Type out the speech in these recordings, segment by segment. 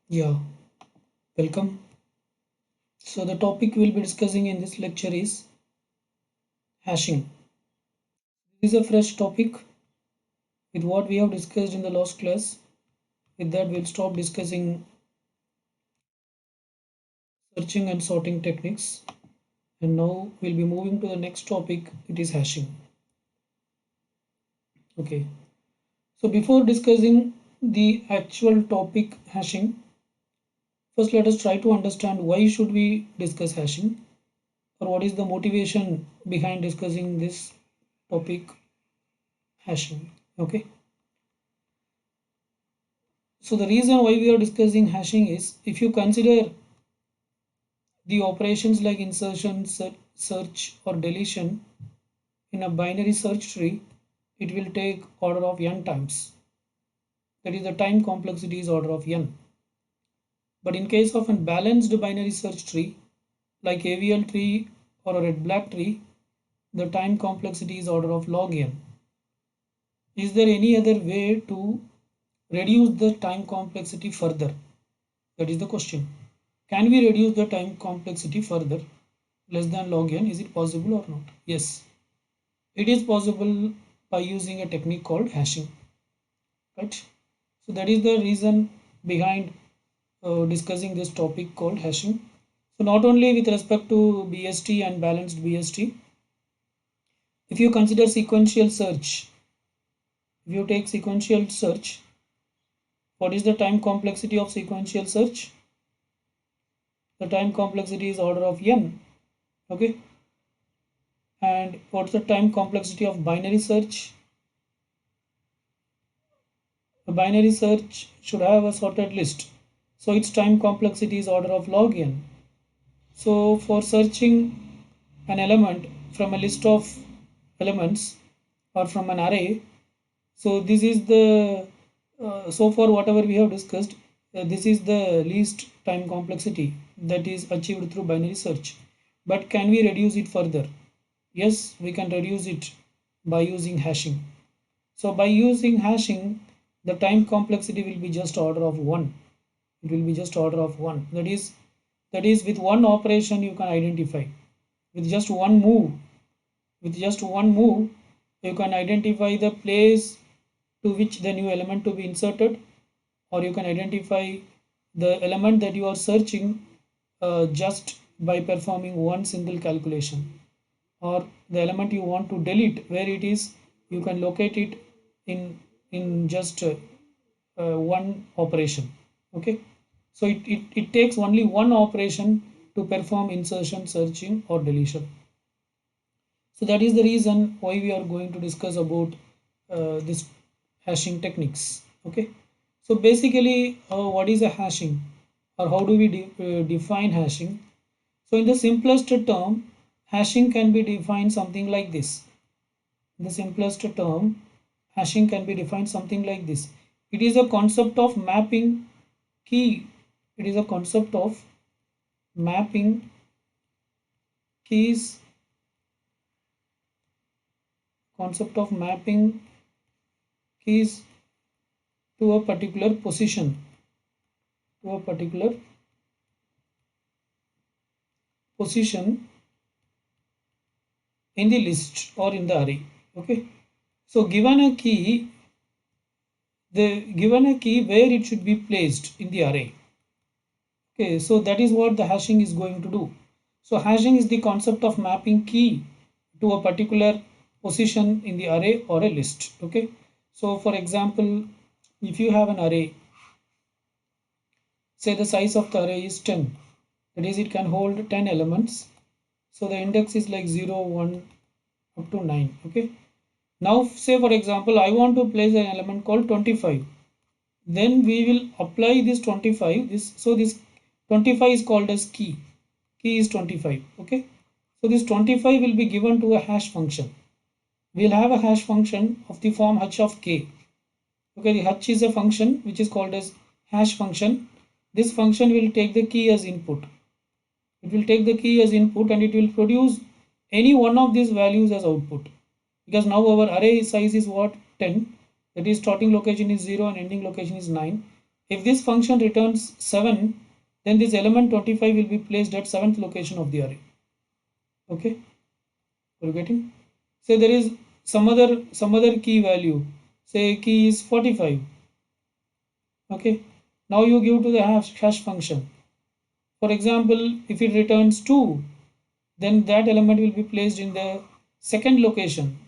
Yeah, welcome. So the topic we'll be discussing in this lecture is hashing. This is a fresh topic with what we have discussed in the last class. With that, we'll stop discussing searching and sorting techniques. And now we'll be moving to the next topic. It is hashing. Okay. So before discussing the actual topic hashing, first let us try to understand why should we discuss hashing, or what is the motivation behind discussing this topic hashing. Okay. So the reason why we are discussing hashing is if you consider the operations like insertion, search or deletion in a binary search tree, it will take order of n times. That is the time complexity is order of n. But in case of a balanced binary search tree like AVL tree or a red black tree, the time complexity is order of log n. Is there any other way to reduce the time complexity further? That is the question. Can we reduce the time complexity further less than log n? Is it possible or not? Yes, it is possible by using a technique called hashing, right? So that is the reason behind discussing this topic called hashing. So not only with respect to BST and balanced BST, if you consider sequential search, if you take sequential search, what is the time complexity of sequential search? The time complexity is order of n. Okay. And what's the time complexity of binary search? A binary search should have a sorted list, so its time complexity is order of log n. So for searching an element from a list of elements or from an array, so this is the so far whatever we have discussed, this is the least time complexity that is achieved through binary search. But can we reduce it further? Yes, we can reduce it by using hashing. So by using hashing, the time complexity will be just order of 1. It will be just order of 1. That is with one operation you can identify. With just one move, with just one move, you can identify the place to which the new element to be inserted, or you can identify the element that you are searching just by performing one single calculation, or the element you want to delete where it is, you can locate it in just one operation. Okay, so it takes only one operation to perform insertion, searching or deletion. So that is the reason why we are going to discuss about this hashing techniques. Okay, so basically what is a hashing, or how do we define hashing? So in the simplest term, hashing can be defined something like this. In the simplest term, hashing can be defined something like this. It is a concept of mapping key. It is a concept of mapping keys, concept of mapping keys to a particular position, to a particular position in the list or in the array. Okay, so given a key, the given a key where it should be placed in the array. Okay, so that is what the hashing is going to do. So hashing is the concept of mapping key to a particular position in the array or a list. Okay, so for example, if you have an array, say the size of the array is 10, that is it can hold 10 elements. So the index is like 0, 1 up to 9. Okay, now say for example I want to place an element called 25, then we will apply this 25, this 25 is called as key is 25. Okay, so this 25 will be given to a hash function. We'll have a hash function of the form h of k. Okay, the h is a function which is called as hash function. This function will take the key as input. It will take the key as input and it will produce any one of these values as output, because now our array size is what, 10, that is starting location is 0 and ending location is 9. If this function returns 7, then this element 25 will be placed at 7th location of the array. Okay, are you getting? Say there is some other key value. Say key is 45. Okay, now you give to the hash function. For example, if it returns 2, then that element will be placed in the second location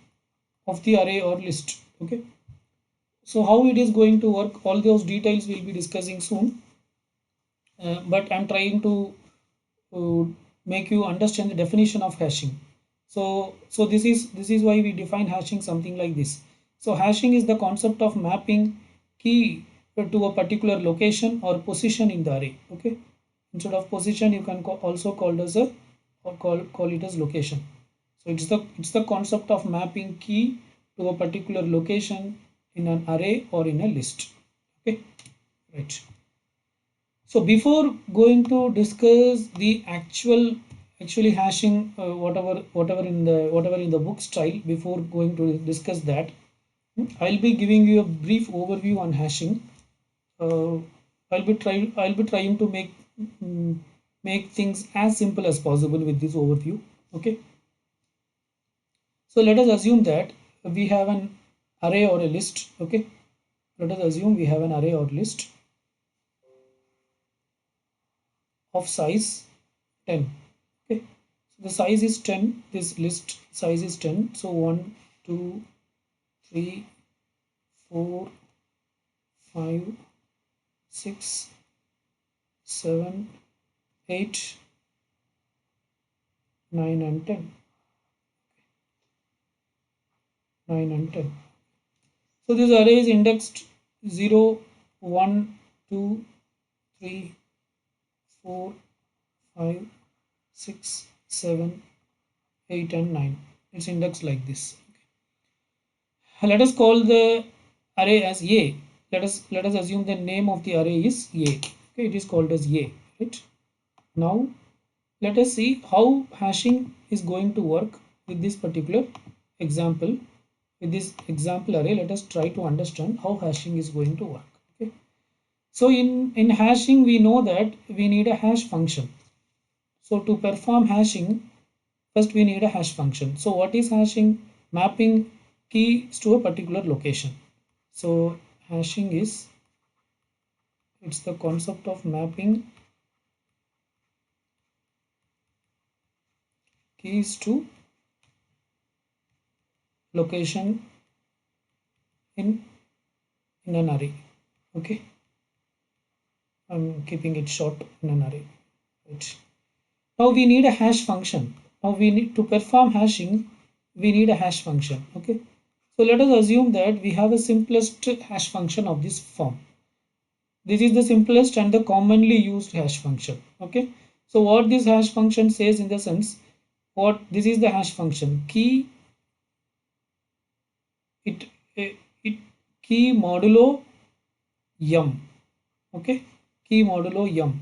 of the array or list. Okay, so how it is going to work, all those details we'll be discussing soon. But I'm trying to uh, make you understand the definition of hashing. So this is why we define hashing something like this. So hashing is the concept of mapping key to a particular location or position in the array. Okay, instead of position you can also call as a, or call it as location. So it's the concept of mapping key to a particular location in an array or in a list. Okay, right. So before going to discuss the actually hashing, whatever in the book style, before going to discuss that, I'll be giving you a brief overview on hashing. uh, I'll be trying to make things as simple as possible with this overview. Okay, so let us assume that we have an array or a list. Okay, let us assume we have an array or list of size 10. Okay, so the size is 10, this list size is 10. So 1 2 3 4 5 6 7 8 9 and 10, 9 and 10. So this array is indexed 0 1 2 3 4 5 6 7 8 and 9. It's indexed like this. Let us call the array as A. Let us assume the name of the array is A. Okay, it is called as A, right? Now let us see how hashing is going to work with this particular example. With this example array, let us try to understand how hashing is going to work. Okay, so in hashing we know that we need a hash function. So to perform hashing, first we need a hash function. So what is hashing? Mapping keys to a particular location. So hashing is, it's the concept of mapping keys to location in an array. Okay, I'm keeping it short, in an array, right? Now we need a hash function. Now we need to perform hashing, we need a hash function. Okay, so let us assume that we have a simplest hash function of this form. This is the simplest and the commonly used hash function. Okay, so what this hash function says, in the sense, what this is the hash function key, it it key modulo yum. Okay, key modulo yum,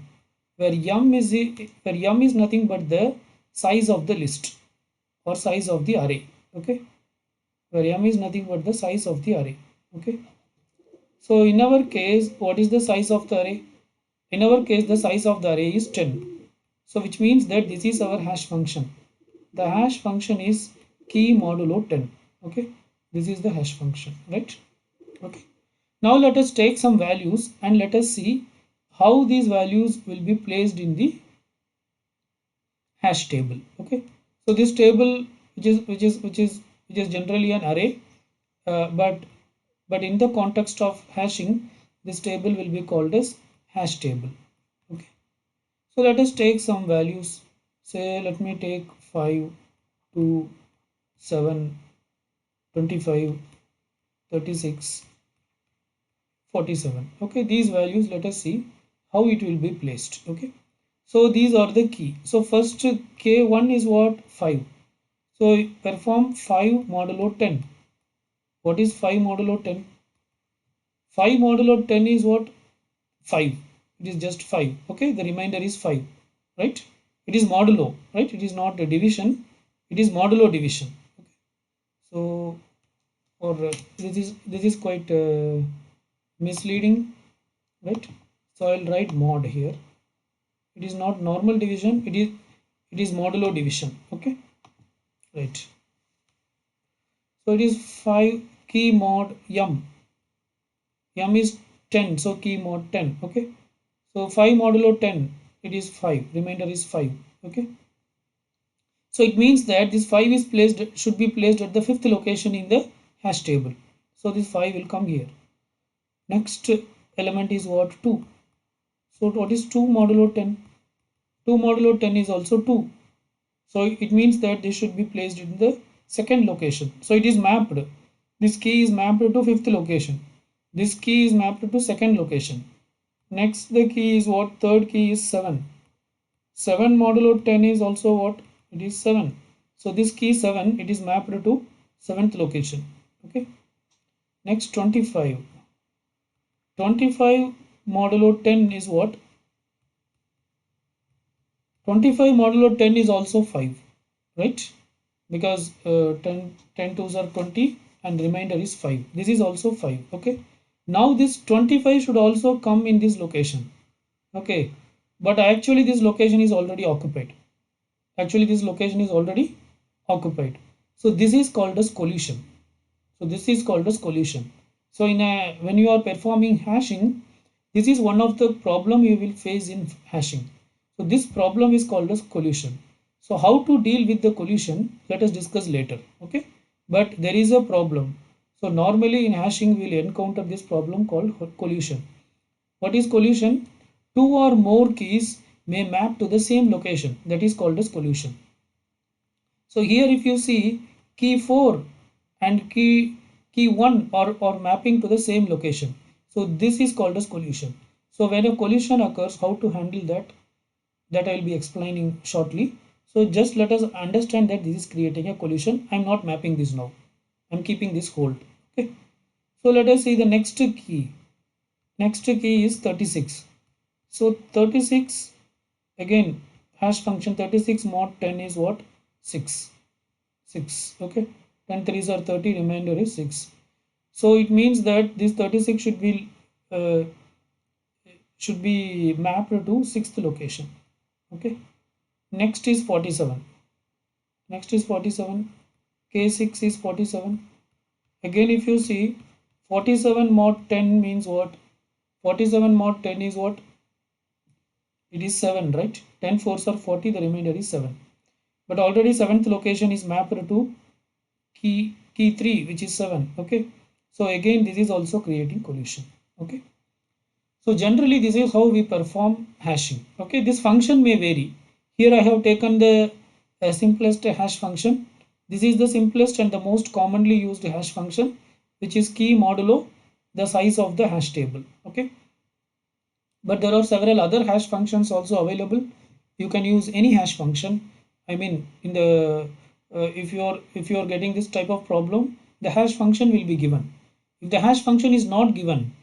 where yum is nothing but the size of the list or size of the array. Okay, where yum is nothing but the size of the array. Okay, so in our case, what is the size of the array? In our case, the size of the array is 10. So which means that this is our hash function. The hash function is key modulo 10. Okay, this is the hash function, right? Okay, now let us take some values and let us see how these values will be placed in the hash table. Okay, so this table, which is generally an array, but in the context of hashing, this table will be called as hash table. Okay, so let us take some values. Say let me take 5 2 7 25 36 47. Okay, these values, let us see how it will be placed. Okay, so these are the key. So first k1 is what? 5. So perform 5 modulo 10. What is 5 modulo 10? 5 modulo 10 is what? 5. It is just 5. Okay, the remainder is 5, right? It is modulo, right? It is not a division, it is modulo division. Okay, so, or this is quite misleading. right? So I'll write mod here. It is not normal division, it is modulo division. Okay, right. So it is 5 key mod m is 10, so key mod 10. Okay, so 5 modulo 10, it is 5, remainder is 5. Okay, so it means that this 5 is placed, should be placed at the fifth location in the hash table. So this 5 will come here. Next element is what? 2. So what is 2 modulo 10? 2 modulo 10 is also 2. So it means that this should be placed in the second location. So it is mapped. This key is mapped to fifth location. This key is mapped to second location. Next the key is what? Third key is 7. 7 modulo 10 is also what? It is 7. So this key 7, it is mapped to 7th location. Okay. Next 25. 25 modulo 10 is what? 25 modulo 10 is also 5, right? Because 10 twos are 20 and remainder is 5. This is also 5. Okay. Now this 25 should also come in this location. Okay. But actually this location is already occupied. Actually this location is already occupied. So this is called as collision. So this is called as collision. So when you are performing hashing, this is one of the problem you will face in hashing. So this problem is called as collision. So how to deal with the collision, let us discuss later. Okay, but there is a problem. So normally in hashing we will encounter this problem called collision. What is collision? Two or more keys may map to the same location, that is called as collision. So here if you see, key 4 and key 1 are mapping to the same location. So this is called as collision. So when a collision occurs, how to handle that I will be explaining shortly. So just let us understand that this is creating a collision. I am not mapping this now. I am keeping this hold. Okay. So let us see the next key. Next key is 36. So 36, again hash function 36 mod 10 is what? 6. 6. Okay. 10 threes are 30, remainder is 6. So it means that this 36 should be mapped to sixth location. Okay. Next is 47. Next is 47. K6 is 47. Again if you see, 47 mod 10 means what? 47 mod 10 is what? It is 7, right? 10 fours are 40, the remainder is 7. But already 7th location is mapped to key 3, which is 7. Okay. So again this is also creating collision. Okay. So generally this is how we perform hashing. Okay. This function may vary. Here I have taken the simplest hash function. This is the simplest and the most commonly used hash function, which is key modulo the size of the hash table. Okay. But there are several other hash functions also available. You can use any hash function. I mean, in the if you are getting this type of problem, the hash function will be given. If the hash function is not given,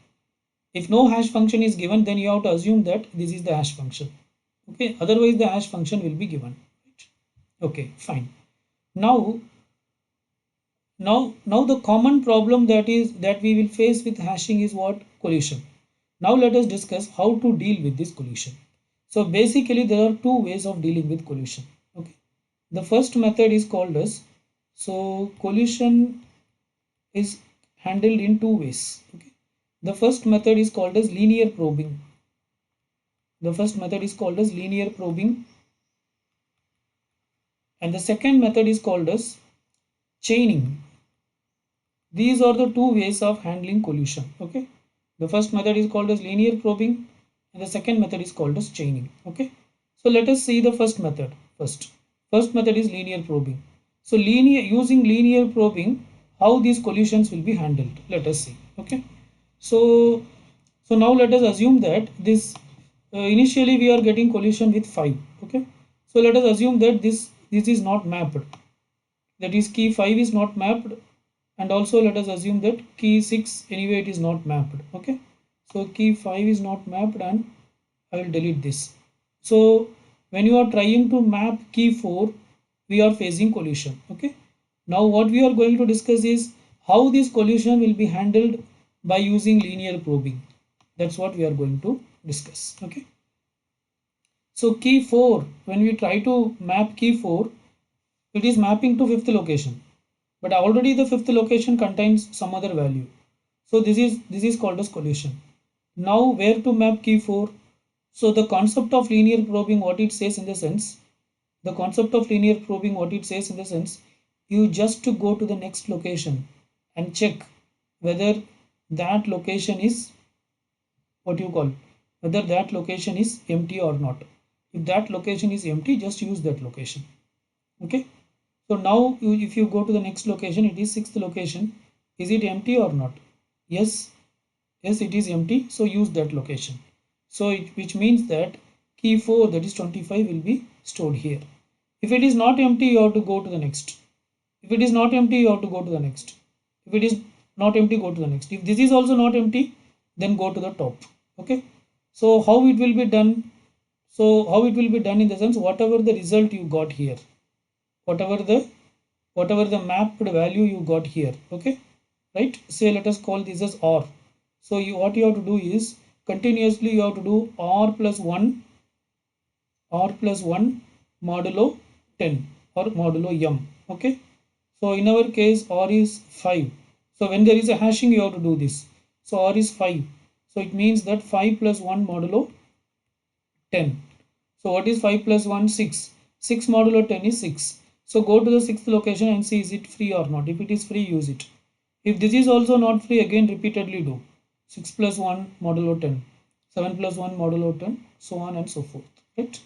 if no hash function is given, then you have to assume that this is the hash function. Okay, otherwise the hash function will be given. Okay, fine. Now the common problem that we will face with hashing is what? Collision. Now let us discuss how to deal with this collision. So basically there are two ways of dealing with collision. Okay. The first method is called as, so collision is handled in two ways. Okay. The first method is called as linear probing. The first method is called as linear probing, and the second method is called as chaining. These are the two ways of handling collision. Okay. The first method is called as linear probing and the second method is called as chaining. Okay. So let us see the first method first. First method is linear probing. So using linear probing, how these collisions will be handled. Let us see. Okay. So now let us assume that this initially we are getting collision with 5. Okay. So let us assume that this is not mapped. That is key 5 is not mapped, and also let us assume that key 6 anyway it is not mapped. Okay. So key 5 is not mapped and I will delete this. So when you are trying to map key 4, we are facing collision. Okay. Now what we are going to discuss is how this collision will be handled by using linear probing. That's what we are going to discuss. Okay. So key 4, when we try to map key 4, it is mapping to fifth location, but already the fifth location contains some other value. So this is called as collision. Now where to map key 4? So the concept of linear probing, what it says in the sense, you just to go to the next location and check whether that location is what you call, whether that location is empty or not. If that location is empty, just use that location. Okay. So now if you go to the next location, it is sixth location. Is it empty or not? Yes, yes, it is empty. So use that location. So which means that key 4, that is 25, will be stored here. If it is not empty, you have to go to the next. If it is not empty, you have to go to the next. If it is not empty, go to the next. If this is also not empty, then go to the top. Okay. So how it will be done? So how it will be done in the sense, whatever the result you got here, whatever the mapped value you got here, okay, right? Say let us call this as R. So what you have to do is continuously you have to do R plus 1 modulo 10 or modulo m. Okay. So in our case R is 5. So when there is a hashing, you have to do this. So R is 5. So it means that 5 plus 1 modulo 10. So what is 5 plus 1? 6. 6 modulo 10 is 6. So go to the sixth location and see is it free or not. If it is free, use it. If this is also not free, again repeatedly do. 6 plus 1 modulo 10. 7 plus 1 modulo 10. So on and so forth. Right.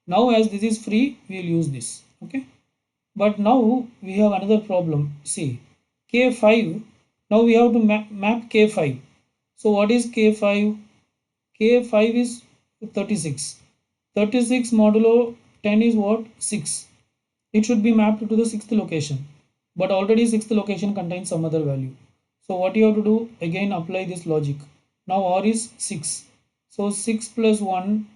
Now as this is free, we will use this. Okay. But now we have another problem. See, K5. Now we have to map K5. So what is K5? K5 is 36. 36 modulo 10 is what? 6. It should be mapped to the sixth location. But already sixth location contains some other value. So what you have to do? Again apply this logic. Now R is 6. So 6 plus 1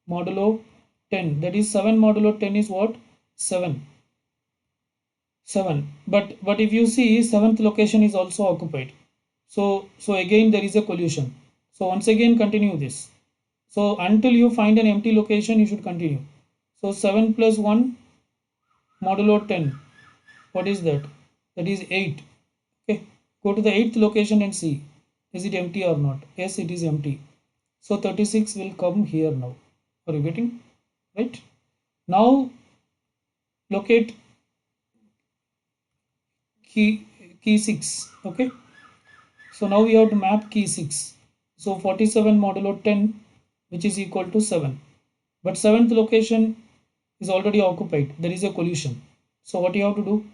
modulo 10. That is 7 modulo 10 is what? 7. 7. But if you see, seventh location is also occupied. So again there is a collision. So once again continue this. So until you find an empty location, you should continue. So 7 plus 1 modulo 10. What is that? That is 8. Okay. Go to the 8th location and see. Is it empty or not? Yes, it is empty. So 36 will come here now. Are you getting? Right? Now locate key 6. Okay. So now we have to map key 6. So 47 modulo 10, which is equal to 7. But 7th location is already occupied. There is a collision. So what you have to do?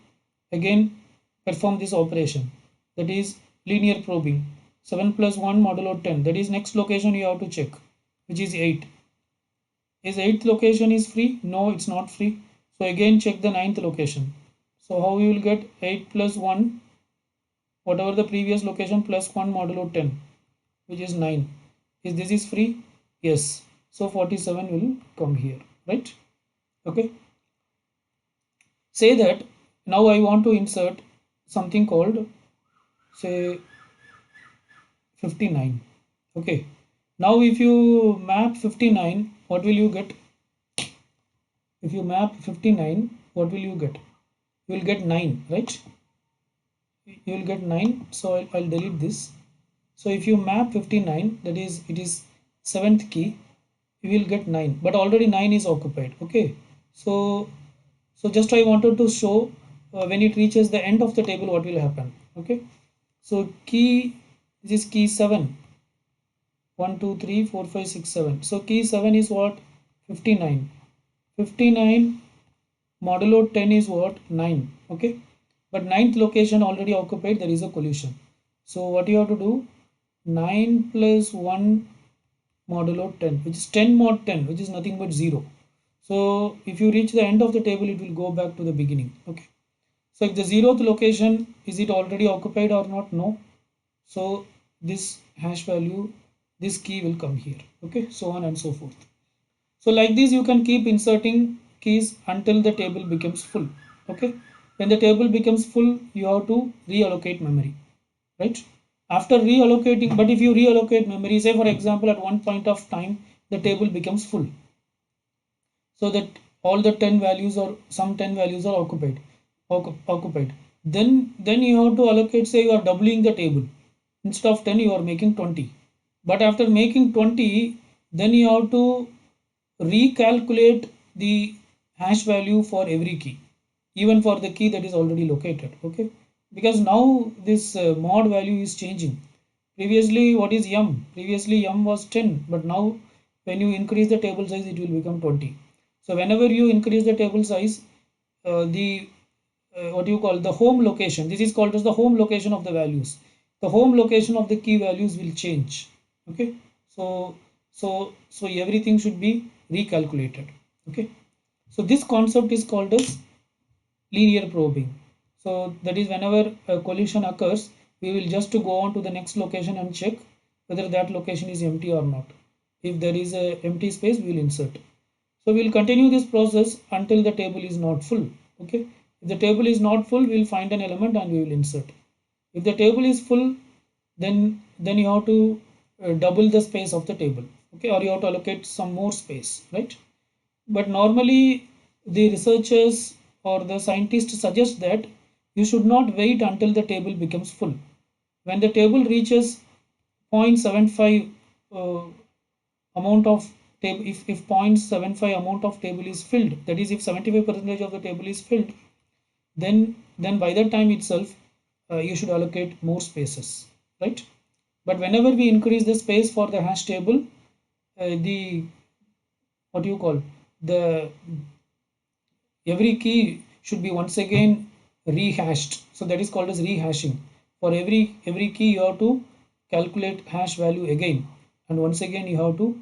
Again perform this operation. That is linear probing. 7 plus 1 modulo 10. That is next location you have to check, which is 8. Is 8th location is free? No, it's not free. So again check the 9th location. So how you will get 8 plus 1, whatever the previous location, plus 1 modulo 10, which is 9. Is this is free? Yes. So 47 will come here, right? Okay. Say that now I want to insert something called, say, 59. Okay. Now if you map 59, what will you get? If you map 59, what will you get? You will get 9, right? You will get 9. So I'll delete this. So if you map 59, that is, it is 7th key, you will get 9. But already 9 is occupied. Okay. So just I wanted to show when it reaches the end of the table, what will happen. Okay. So this is key 7. 1, 2, 3, 4, 5, 6, 7. So key 7 is what? 59. 59 modulo 10 is what? 9. Okay. But 9th location already occupied, there is a collision. So what you have to do? 9 plus 1 modulo 10, which is 10 mod 10, which is nothing but 0. So if you reach the end of the table, it will go back to the beginning. Okay. So if the 0th location, is it already occupied or not? No. So this hash value, this key will come here. Okay. So on and so forth. So like this, you can keep inserting keys until the table becomes full. Okay. When the table becomes full, you have to reallocate memory, right? After reallocating, but if you reallocate memory, say for example at one point of time the table becomes full, so that all the 10 values or some 10 values are occupied, then you have to allocate, say you are doubling the table, instead of 10 you are making 20, but after making 20 then you have to recalculate the hash value for every key, even for the key that is already located. Okay, because now this mod value is changing. Previously, what is yum? Previously yum was 10, but now when you increase the table size it will become 20. So whenever you increase the table size, the what you call the home location, this is called as the home location of the values, the home location of the key values will change. Okay, so so everything should be recalculated. Okay, so this concept is called as linear probing. So that is whenever a collision occurs, we will just go on to the next location and check whether that location is empty or not. If there is a empty space, we will insert. So we will continue this process until the table is not full. Okay. If the table is not full, we will find an element and we will insert. If the table is full, then you have to double the space of the table. Okay, or you have to allocate some more space, right? But normally the researchers or the scientists suggest that you should not wait until the table becomes full. When the table reaches 0.75 amount of table, if 0.75 amount of table is filled, that is if 75% of the table is filled, then by that time itself you should allocate more spaces, right? But whenever we increase the space for the hash table, the what do you call the every key should be once again rehashed, so that is called as rehashing. For every key you have to calculate hash value again, and once again you have to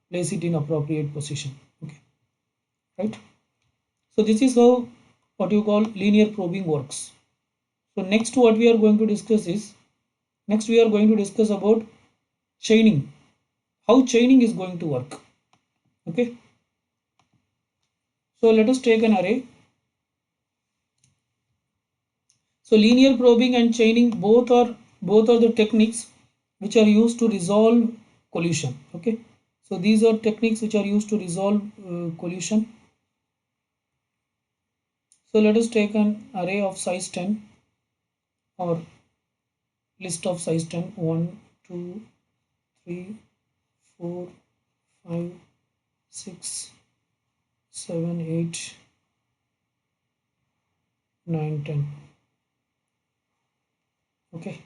place it in appropriate position. Okay, right? So this is how what you call linear probing works. So next what we are going to discuss is, next we are going to discuss about chaining, how chaining is going to work. Okay, so let us take an array. So linear probing and chaining both are the techniques which are used to resolve collision. Okay, so these are techniques which are used to resolve collision. So let us take an array of size 10 or list of size 10, 1, 2, 3, 4, 5, 6, 7, 8, 9, 10. Okay,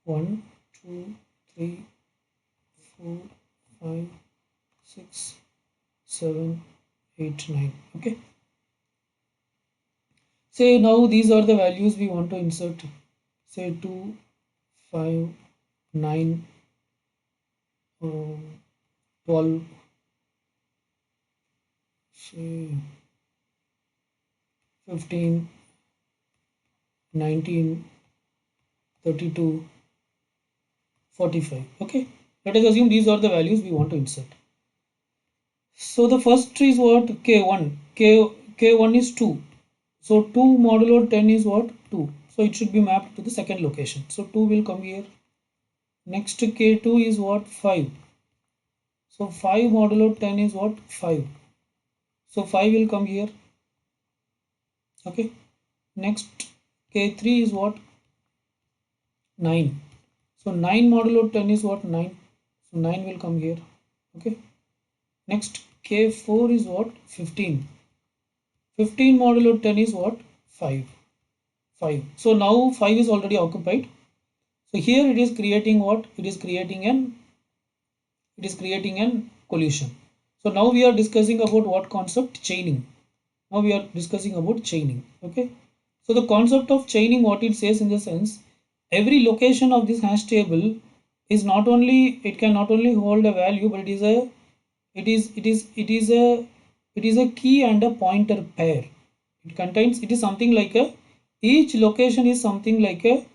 1, 2, 3, 4, 5, 6, 7, 8, 9. Okay, say now these are the values we want to insert. Say 2, 5, 9, 12, say 15, 19, 32, 45. Okay, let us assume these are the values we want to insert. So the first is what? K1. K1 is 2. So 2 modulo 10 is what? 2. So it should be mapped to the second location. So 2 will come here. Next K2 is what? 5. So 5 modulo 10 is what? 5. So 5 will come here. Okay. Next K3 is what? 9. So 9 modulo 10 is what? 9. So 9 will come here. Okay. Next K4 is what? 15. 15 modulo 10 is what? 5. 5. So now 5 is already occupied. So here it is creating what? It is creating an collision. So now we are discussing about what concept? Chaining. Now we are discussing about chaining. Okay. So the concept of chaining, what it says in the sense, every location of this hash table is not only, it can not only hold a value, but it is a key and a pointer pair. It is something like a, each location is something like a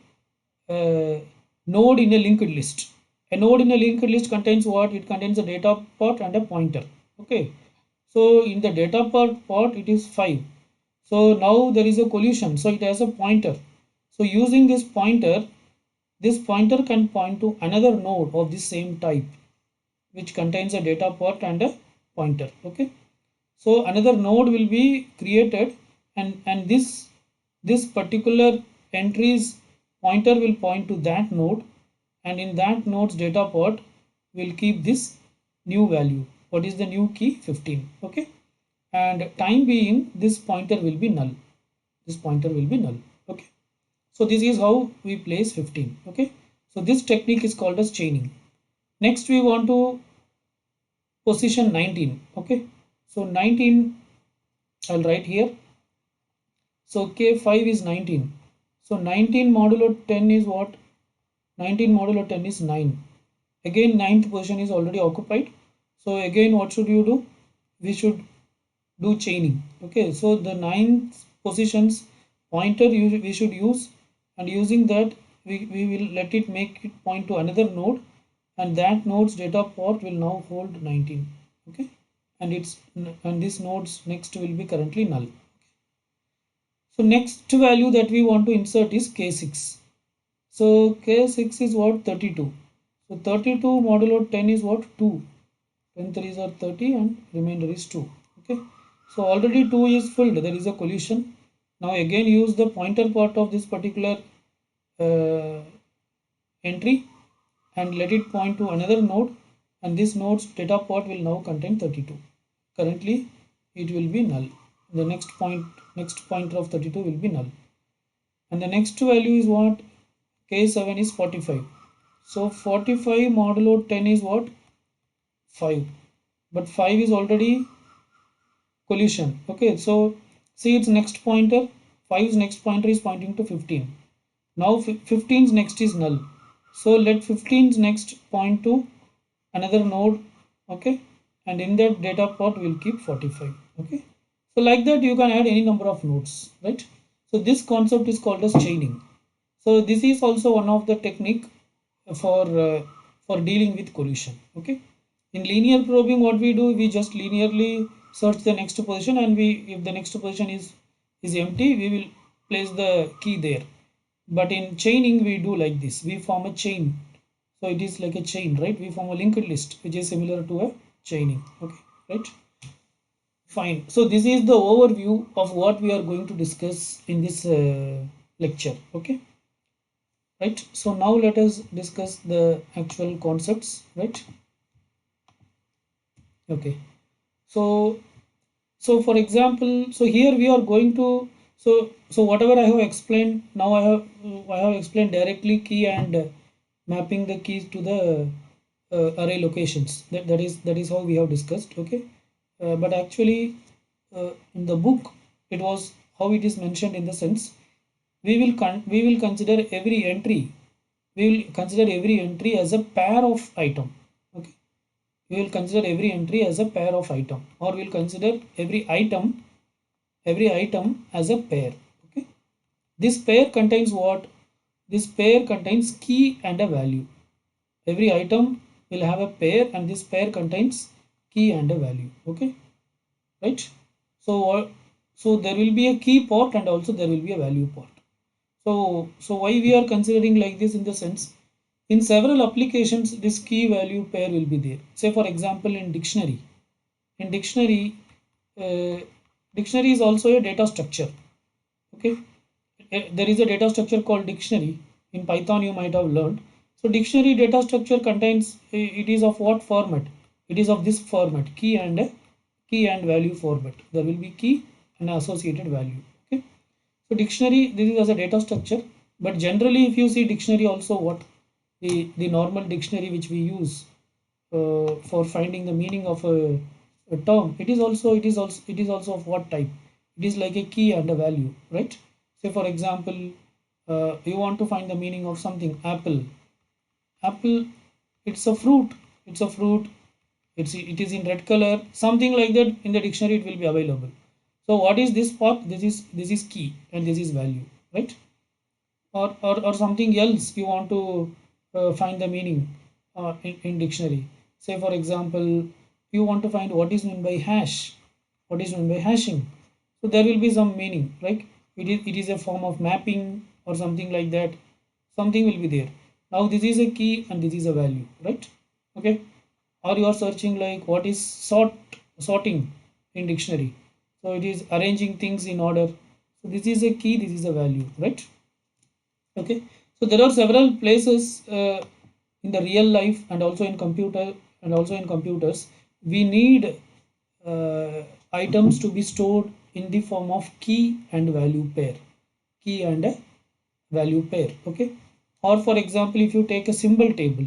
node in a linked list. A node in a linked list contains what? It contains a data part and a pointer. Okay, so in the data part it is 5. So now there is a collision, so it has a pointer. So using this pointer, this pointer can point to another node of the same type which contains a data part and a pointer. Okay, so another node will be created, and this particular entry's pointer will point to that node, and in that node's data part will keep this new value. What is the new key? 15. Okay, and time being this pointer will be null. This pointer will be null. Okay, so this is how we place 15. Okay, so this technique is called as chaining. Next we want to position 19. Okay, so 19 I'll write here. So k5 is 19. So 19 modulo 10 is what? 19 modulo 10 is 9. Again, ninth position is already occupied. So again, what should you do? We should do chaining. Okay, so the ninth positions pointer we should use, and using that we will let it make it point to another node, and that node's data part will now hold 19. Okay, and this node's next will be currently null. So next value that we want to insert is k6. So k6 is what? 32. So 32 modulo 10 is what? 2. 10 3s are 30 and remainder is 2. Okay, so already 2 is filled, there is a collision. Now again use the pointer part of this particular entry and let it point to another node, and this node's data part will now contain 32. Currently it will be null. The next pointer of 32 will be null, and the next value is what? K7 is 45. So 45 modulo 10 is what? 5, but 5 is already collision. Okay, so see its next pointer, 5's next pointer is pointing to 15. Now 15's next is null, so let 15's next point to another node. Okay, and in that data part we'll keep 45. Okay, so like that you can add any number of nodes, right? So this concept is called as chaining. So this is also one of the technique for dealing with collision. Okay, in linear probing what we do, we just linearly search the next position, and we, if the next position is empty, we will place the key there. But in chaining we do like this, we form a chain. So it is like a chain, right? We form a linked list which is similar to a chaining. Okay, right? Fine. So this is the overview of what we are going to discuss in this lecture. Okay, right? So now let us discuss the actual concepts, right? Okay, so for example, so here we are going to, so whatever I have explained now, I have explained directly key and mapping the keys to the array locations. That is how we have discussed. Okay, but actually in the book it was how it is mentioned, in the sense we will consider every entry, we will consider every entry as a pair of item. Okay, we will consider every entry as a pair of item, or we will consider every item as a pair. Okay, this pair contains what? This pair contains key and a value. Every item will have a pair, and this pair contains key and a value. Okay, right? So there will be a key part and also there will be a value part. So why we are considering like this? In the sense, in several applications this key value pair will be there. Say for example in dictionary. In dictionary, dictionary is also a data structure. Okay, there is a data structure called dictionary. In Python you might have learned. So dictionary data structure contains, it is of what format? It is of this format, key and value format. There will be key and associated value. Okay, so dictionary, this is as a data structure. But generally if you see dictionary also, what the normal dictionary which we use for finding the meaning of a term, it is also of what type? It is like a key and a value, right? Say for example, you want to find the meaning of something, apple. Apple, it's a fruit. It is in red color, something like that. In the dictionary it will be available. So what is this part? This is key and this is value, right? Or something else you want to find the meaning in dictionary. Say for example, you want to find what is meant by hash, what is meant by hashing. So there will be some meaning, right? It is a form of mapping or something like that. Something will be there. Now this is a key and this is a value, right? Okay. Or you are searching like what is sorting in dictionary. So it is arranging things in order. So this is a key, this is a value, right? Okay. So there are several places in the real life and also in computers we need uh, items to be stored in the form of key and value pair. Key and a value pair. Okay. Or for example, if you take a symbol table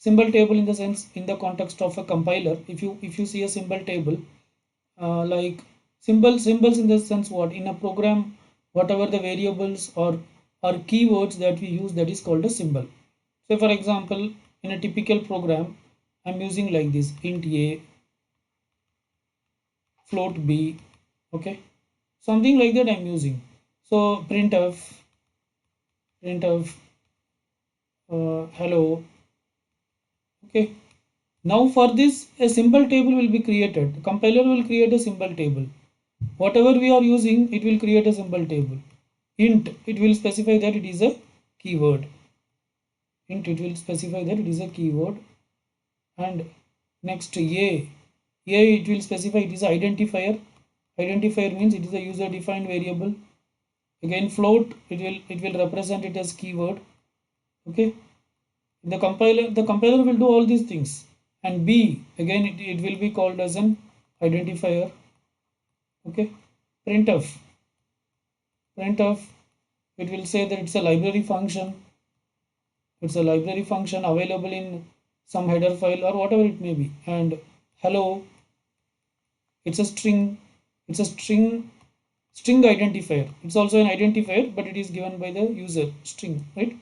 in the sense, in the context of a compiler, if you see a symbol table, like symbols in the sense, what in a program, whatever the variables or keywords that we use, that is called a symbol. So for example, in a typical program, I'm using like this: int a, float b, okay, something like that I'm using. So printf hello. Okay. Now for this, a symbol table will be created. The compiler will create a symbol table. Whatever we are using, it will create a symbol table. Int, it will specify that it is a keyword. Int, it will specify that it is a keyword. And next a, it will specify it is an identifier. Identifier means it is a user defined variable. Again float, it will represent it as keyword. Okay. The compiler will do all these things. And b, again it will be called as an identifier. Okay. Printf, it will say that it's a library function. It's a library function available in some header file or whatever it may be. And hello, it's a string. It's a string identifier. It's also an identifier, but it is given by the user, string, right?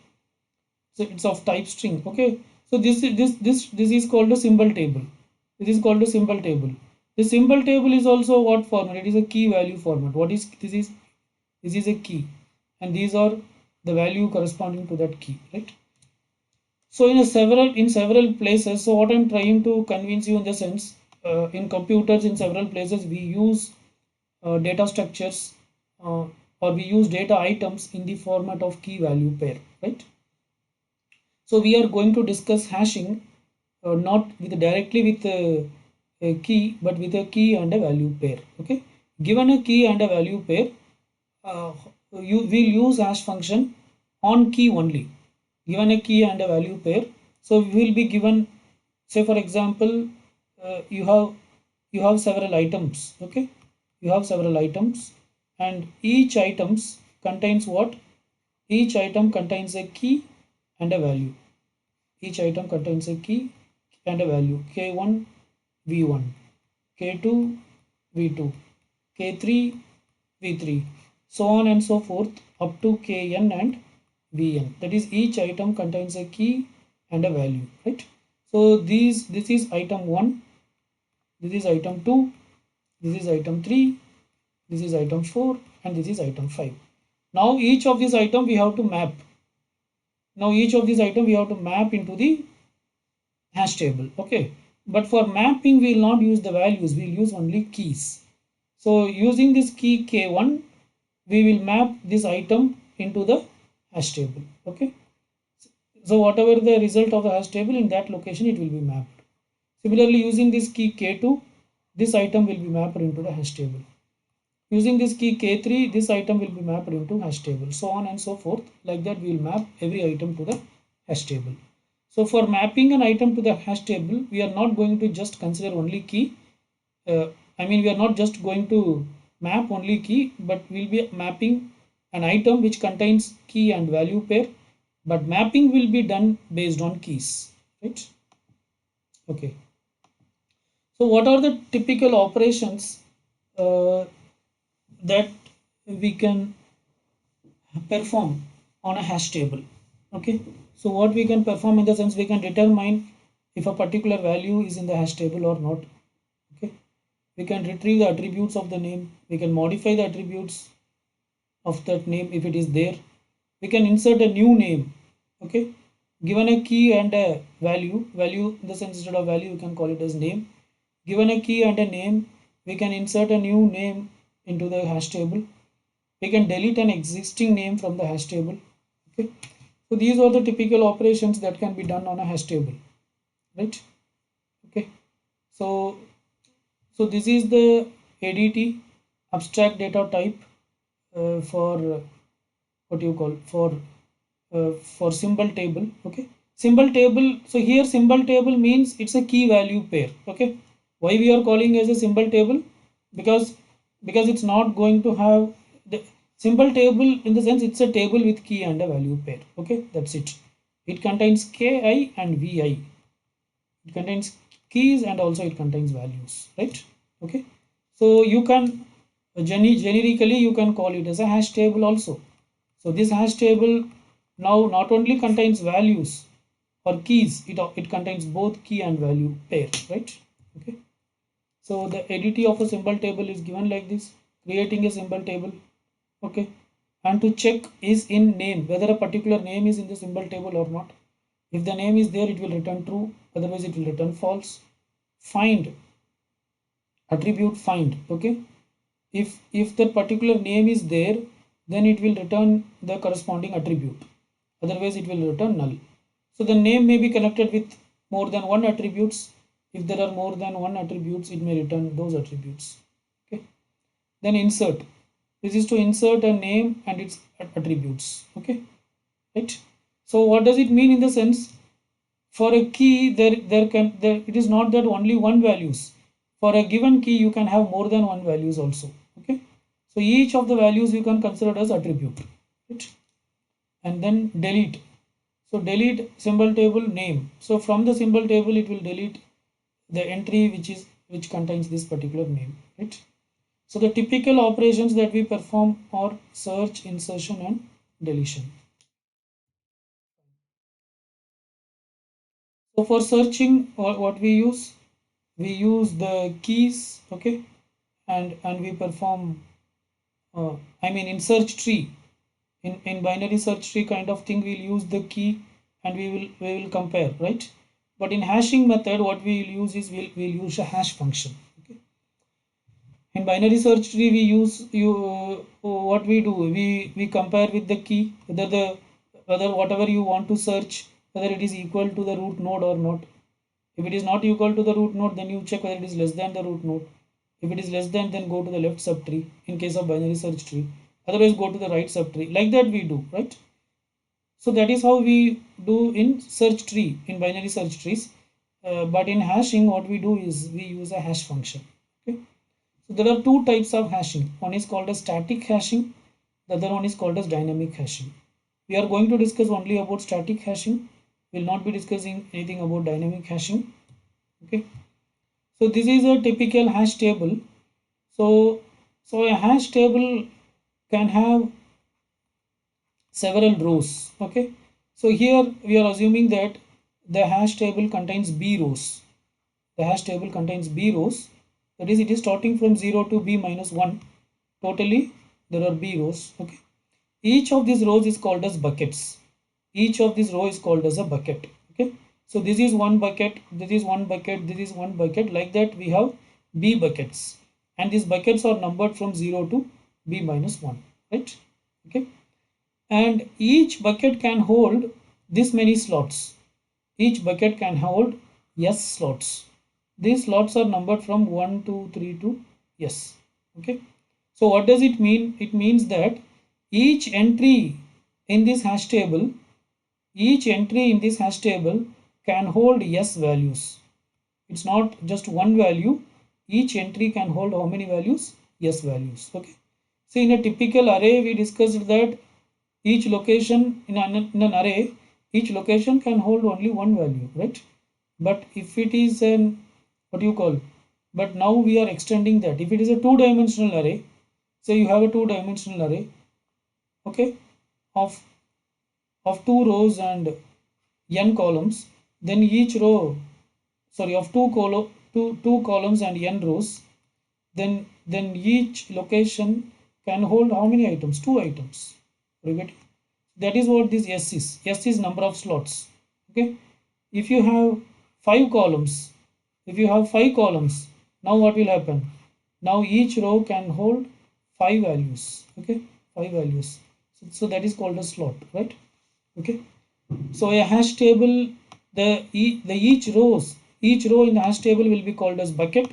So it's of type string. Okay. So this is called a symbol table. This is called a symbol table. The symbol table is also what format? It is a key value format. What is this? Is a key, and these are the value corresponding to that key, right? So in several places. So what I'm trying to convince you in the sense, in computers, in several places we use data structures, or we use data items in the format of key value pair, right? So we are going to discuss hashing, not with directly with a key, but with a key and a value pair. Okay. Given a key and a value pair, you will use hash function on key only. Given a key and a value pair, so we will be given, say for example, you have several items. Okay. You have several items, and each items contains what? Each item contains a key and a value. Each item contains a key and a value: k1 v1, k2 v2, k3 v3, so on and so forth up to kn and vn. That is, each item contains a key and a value, right? So this is item 1, this is item 2, this is item 3, this is item 4, and this is item 5. Now each of these item we have to map. Now each of these item we have to map into the hash table. Okay. But for mapping we will not use the values, we will use only keys. So using this key k1, we will map this item into the hash table. Okay. So whatever the result of the hash table, in that location it will be mapped. Similarly, using this key k2, this item will be mapped into the hash table. Using this key k3, this item will be mapped into hash table, so on and so forth. Like that we will map every item to the hash table. So for mapping an item to the hash table, we are not going to just consider only key. We are not just going to map only key, but we'll be mapping an item which contains key and value pair, but mapping will be done based on keys, right? Okay. So what are the typical operations that we can perform on a hash table? Okay. So what we can perform in the sense, we can determine if a particular value is in the hash table or not. Okay. We can retrieve the attributes of the name. We can modify the attributes of that name if it is there. We can insert a new name. Okay. Given a key and a value in the sense, instead of value you can call it as name. Given a key and a name, we can insert a new name into the hash table. We can delete an existing name from the hash table. Okay. So these are the typical operations that can be done on a hash table, right? Okay. So this is the ADT, abstract data type, for what you call for symbol table. Okay, symbol table. So here symbol table means it's a key value pair. Okay, why we are calling as a symbol table? Because it's not going to have the symbol table, in the sense it's a table with key and a value pair. Okay, that's it. It contains ki and vi. It contains keys and also it contains values, right? Okay, so you can generically you can call it as a hash table also. So this hash table now not only contains values or keys, it contains both key and value pair, right? Okay, so the ADT of a symbol table is given like this: creating a symbol table. Okay, and to check is in name, whether a particular name is in the symbol table or not. If the name is there, it will return true, otherwise it will return false. Find, attribute find. Okay, if that particular name is there, then it will return the corresponding attribute, otherwise it will return null. So the name may be connected with more than one attributes. If there are more than one attributes, it may return those attributes. Okay, then insert. This is to insert a name and its attributes. Okay, right? So what does it mean? In the sense, for a key, it is not that only one values. For a given key, you can have more than one values also. Okay, so each of the values you can consider as attribute, right? And then delete. So delete symbol table name. So from the symbol table, it will delete the entry which contains this particular name, right? So the typical operations that we perform are search, insertion, and deletion. So for searching, what we use the keys. Okay, and we perform I mean, in search tree, in binary search tree kind of thing, we'll use the key and we will compare, right? But in hashing method, what we'll use is we'll use a hash function. Okay, in binary search tree, we use what we do, we compare with the key whether whatever you want to search, whether it is equal to the root node or not. If it is not equal to the root node, then you check whether it is less than the root node. If it is less than, then go to the left subtree in case of binary search tree. Otherwise, go to the right subtree. Like that we do, right? So that is how we do in search tree, in binary search trees. But in hashing, what we do is we use a hash function. Okay. So there are two types of hashing. One is called as static hashing. The other one is called as dynamic hashing. We are going to discuss only about static hashing. We will not be discussing anything about dynamic hashing. Okay. So this is a typical hash table. So a hash table can have several rows. Okay. So here we are assuming that the hash table contains b rows. The hash table contains b rows. That is, it is starting from 0 to b minus 1. Totally, there are b rows. Okay. Each of these rows is called as buckets. Each of these row is called as a bucket. Okay. So this is one bucket, this is one bucket, this is one bucket. Like that, we have b buckets, and these buckets are numbered from 0 to b minus 1. Right. Okay. And each bucket can hold this many slots. Each bucket can hold s slots. These slots are numbered from 1, 2, 3 to s. Okay. So what does it mean? It means that each entry in this hash table, each entry in this hash table can hold s values. It's not just one value. Each entry can hold how many values? S values. Okay. So in a typical array, we discussed that each location in an array, each location can hold only one value, right? But if it is an, what do you call, but now we are extending that. If it is a two-dimensional array, say you have a two-dimensional array, okay, of two rows and n columns, then each row, sorry, of two columns and n rows, then each location can hold how many items? Two items. You get it? That is what this S is. S is number of slots. Okay. If you have five columns, now what will happen? Now each row can hold five values. Okay, five values. So that is called a slot, right? Okay. So a hash table, each row in the hash table will be called as bucket,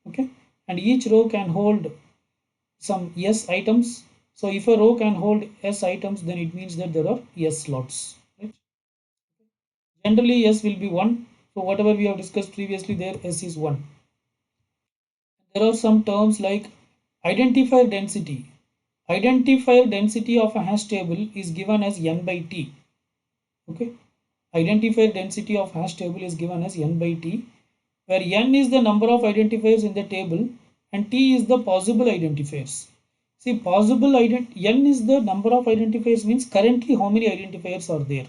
okay, and each row can hold some S items. So if a row can hold S items, then it means that there are S slots, right? Generally S will be 1. So whatever we have discussed previously there, S is 1. There are some terms like identifier density. Identifier density of a hash table is given as n by t. Okay, identifier density of hash table is given as n by t, where n is the number of identifiers in the table and t is the possible identifiers. See, n is the number of identifiers, means currently how many identifiers are there.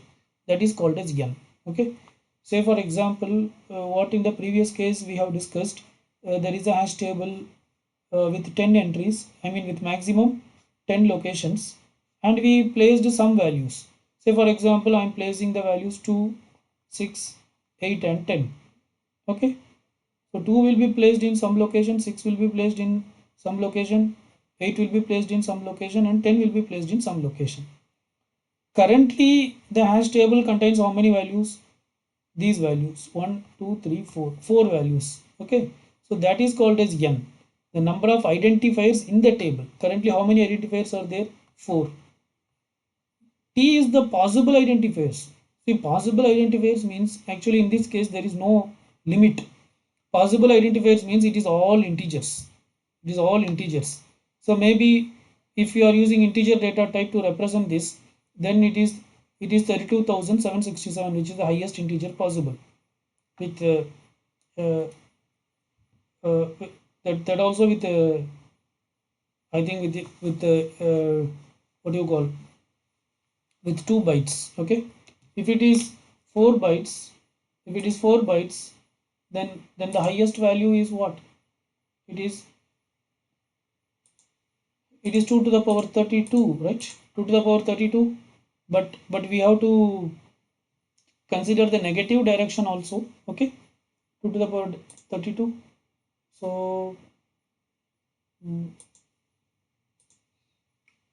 That is called as n. Okay. Say for example, what in the previous case we have discussed, there is a hash table with 10 entries, I mean with maximum 10 locations, and we placed some values. Say for example, I am placing the values 2, 6, 8 and 10. Okay. So 2 will be placed in some location, 6 will be placed in some location, 8 will be placed in some location and 10 will be placed in some location. Currently the hash table contains how many values? These values 1, 2, 3, 4, 4 values. Okay, so that is called as n, the number of identifiers in the table. Currently how many identifiers are there? 4. T is the possible identifiers. See, possible identifiers means actually in this case there is no limit. Possible identifiers means it is all integers. It is all integers. So maybe if you are using integer data type to represent this, then it is 32,767, which is the highest integer possible. With uh, uh, that also with I think what do you call, with 2 bytes. Okay, if it is 4 bytes, then the highest value is what? It is 2 to the power 32, right? 2 to the power 32, but we have to consider the negative direction also. Okay, 2 to the power 32. So mm,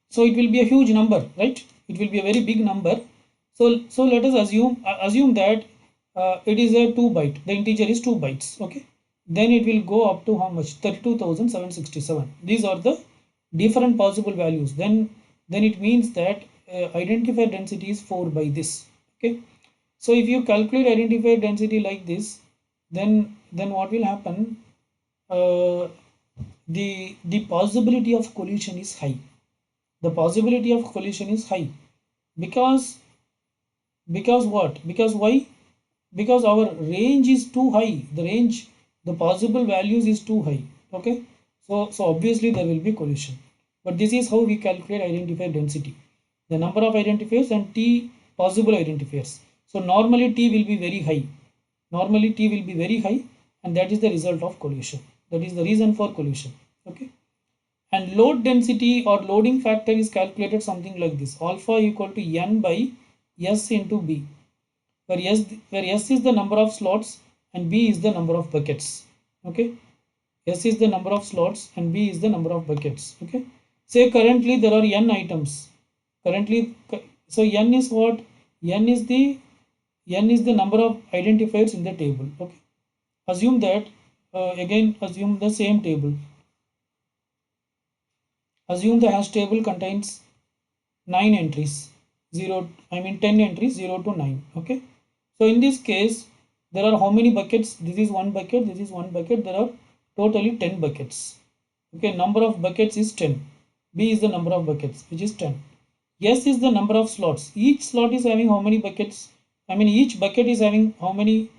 so it will be a huge number, right? It will be a very big number. So let us assume that it is a 2 byte, the integer is 2 bytes. Okay, then it will go up to how much? 32,767. These are the different possible values. Then it means that identifier density is 4 by this. Okay, so if you calculate identifier density like this, then what will happen? uh, the possibility of collision is high. The possibility of collision is high because what? Because why? Because our range is too high. The possible values is too high. Okay, so obviously there will be collision. But this is how we calculate identifier density, the number of identifiers and t possible identifiers. So normally t will be very high. Normally t will be very high, and that is the result of collision. That is the reason for collision. Okay, and load density or loading factor is calculated something like this: alpha equal to n by s into b, where s is the number of slots and b is the number of buckets. Okay, s is the number of slots and b is the number of buckets. Okay, say currently there are n items. Currently, so n is what? N is the number of identifiers in the table. Okay, assume that again assume the same table. Assume the hash table contains 9 entries, 10 entries, 0 to 9. Okay, so in this case there are how many buckets? This is one bucket, this is one bucket. There are totally 10 buckets. Okay, number of buckets is 10. B is the number of buckets, which is 10. S is the number of slots. Each slot is having how many buckets? Each bucket is having how many?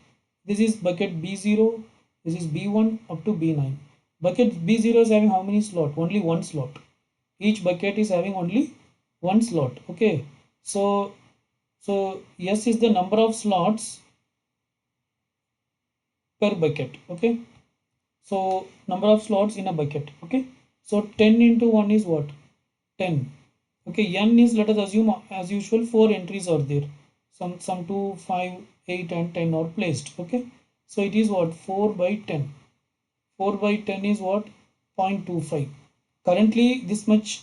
This is bucket B0, this is B1 up to B9. Bucket B0 is having how many slot? Only one slot. Each bucket is having only one slot. Okay, so S is the number of slots per bucket. Okay, so number of slots in a bucket. Okay, so 10 into 1 is what? 10. Okay, n is, let us assume as usual 4 entries are there. Some 2, 5, 8 and 10 are placed. Okay, so it is what? 4 by 10. 4 by 10 is what? 0.25. Currently this much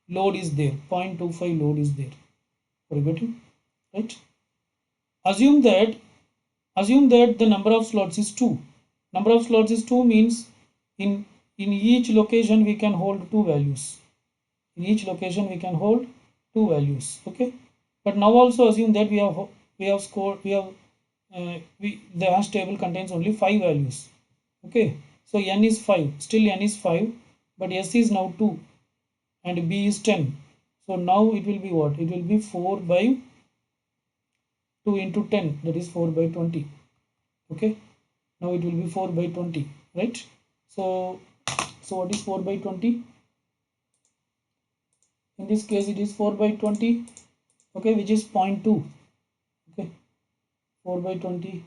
load is there. 0.25 load is there. Are you getting? Right? Assume that the number of slots is 2. Number of slots is 2 means in each location we can hold two values. In each location we can hold two values. Okay. But now also assume that the hash table contains only 5 values. Okay. So n is 5. Still n is 5, but s is now 2 and b is 10. So now it will be what? It will be 4 by 2 into 10, that is 4 by 20. Okay, now it will be 4 by 20, right? So what is 4 by 20? In this case it is 4 by 20, okay, which is 0.2. Okay, 4 by 20,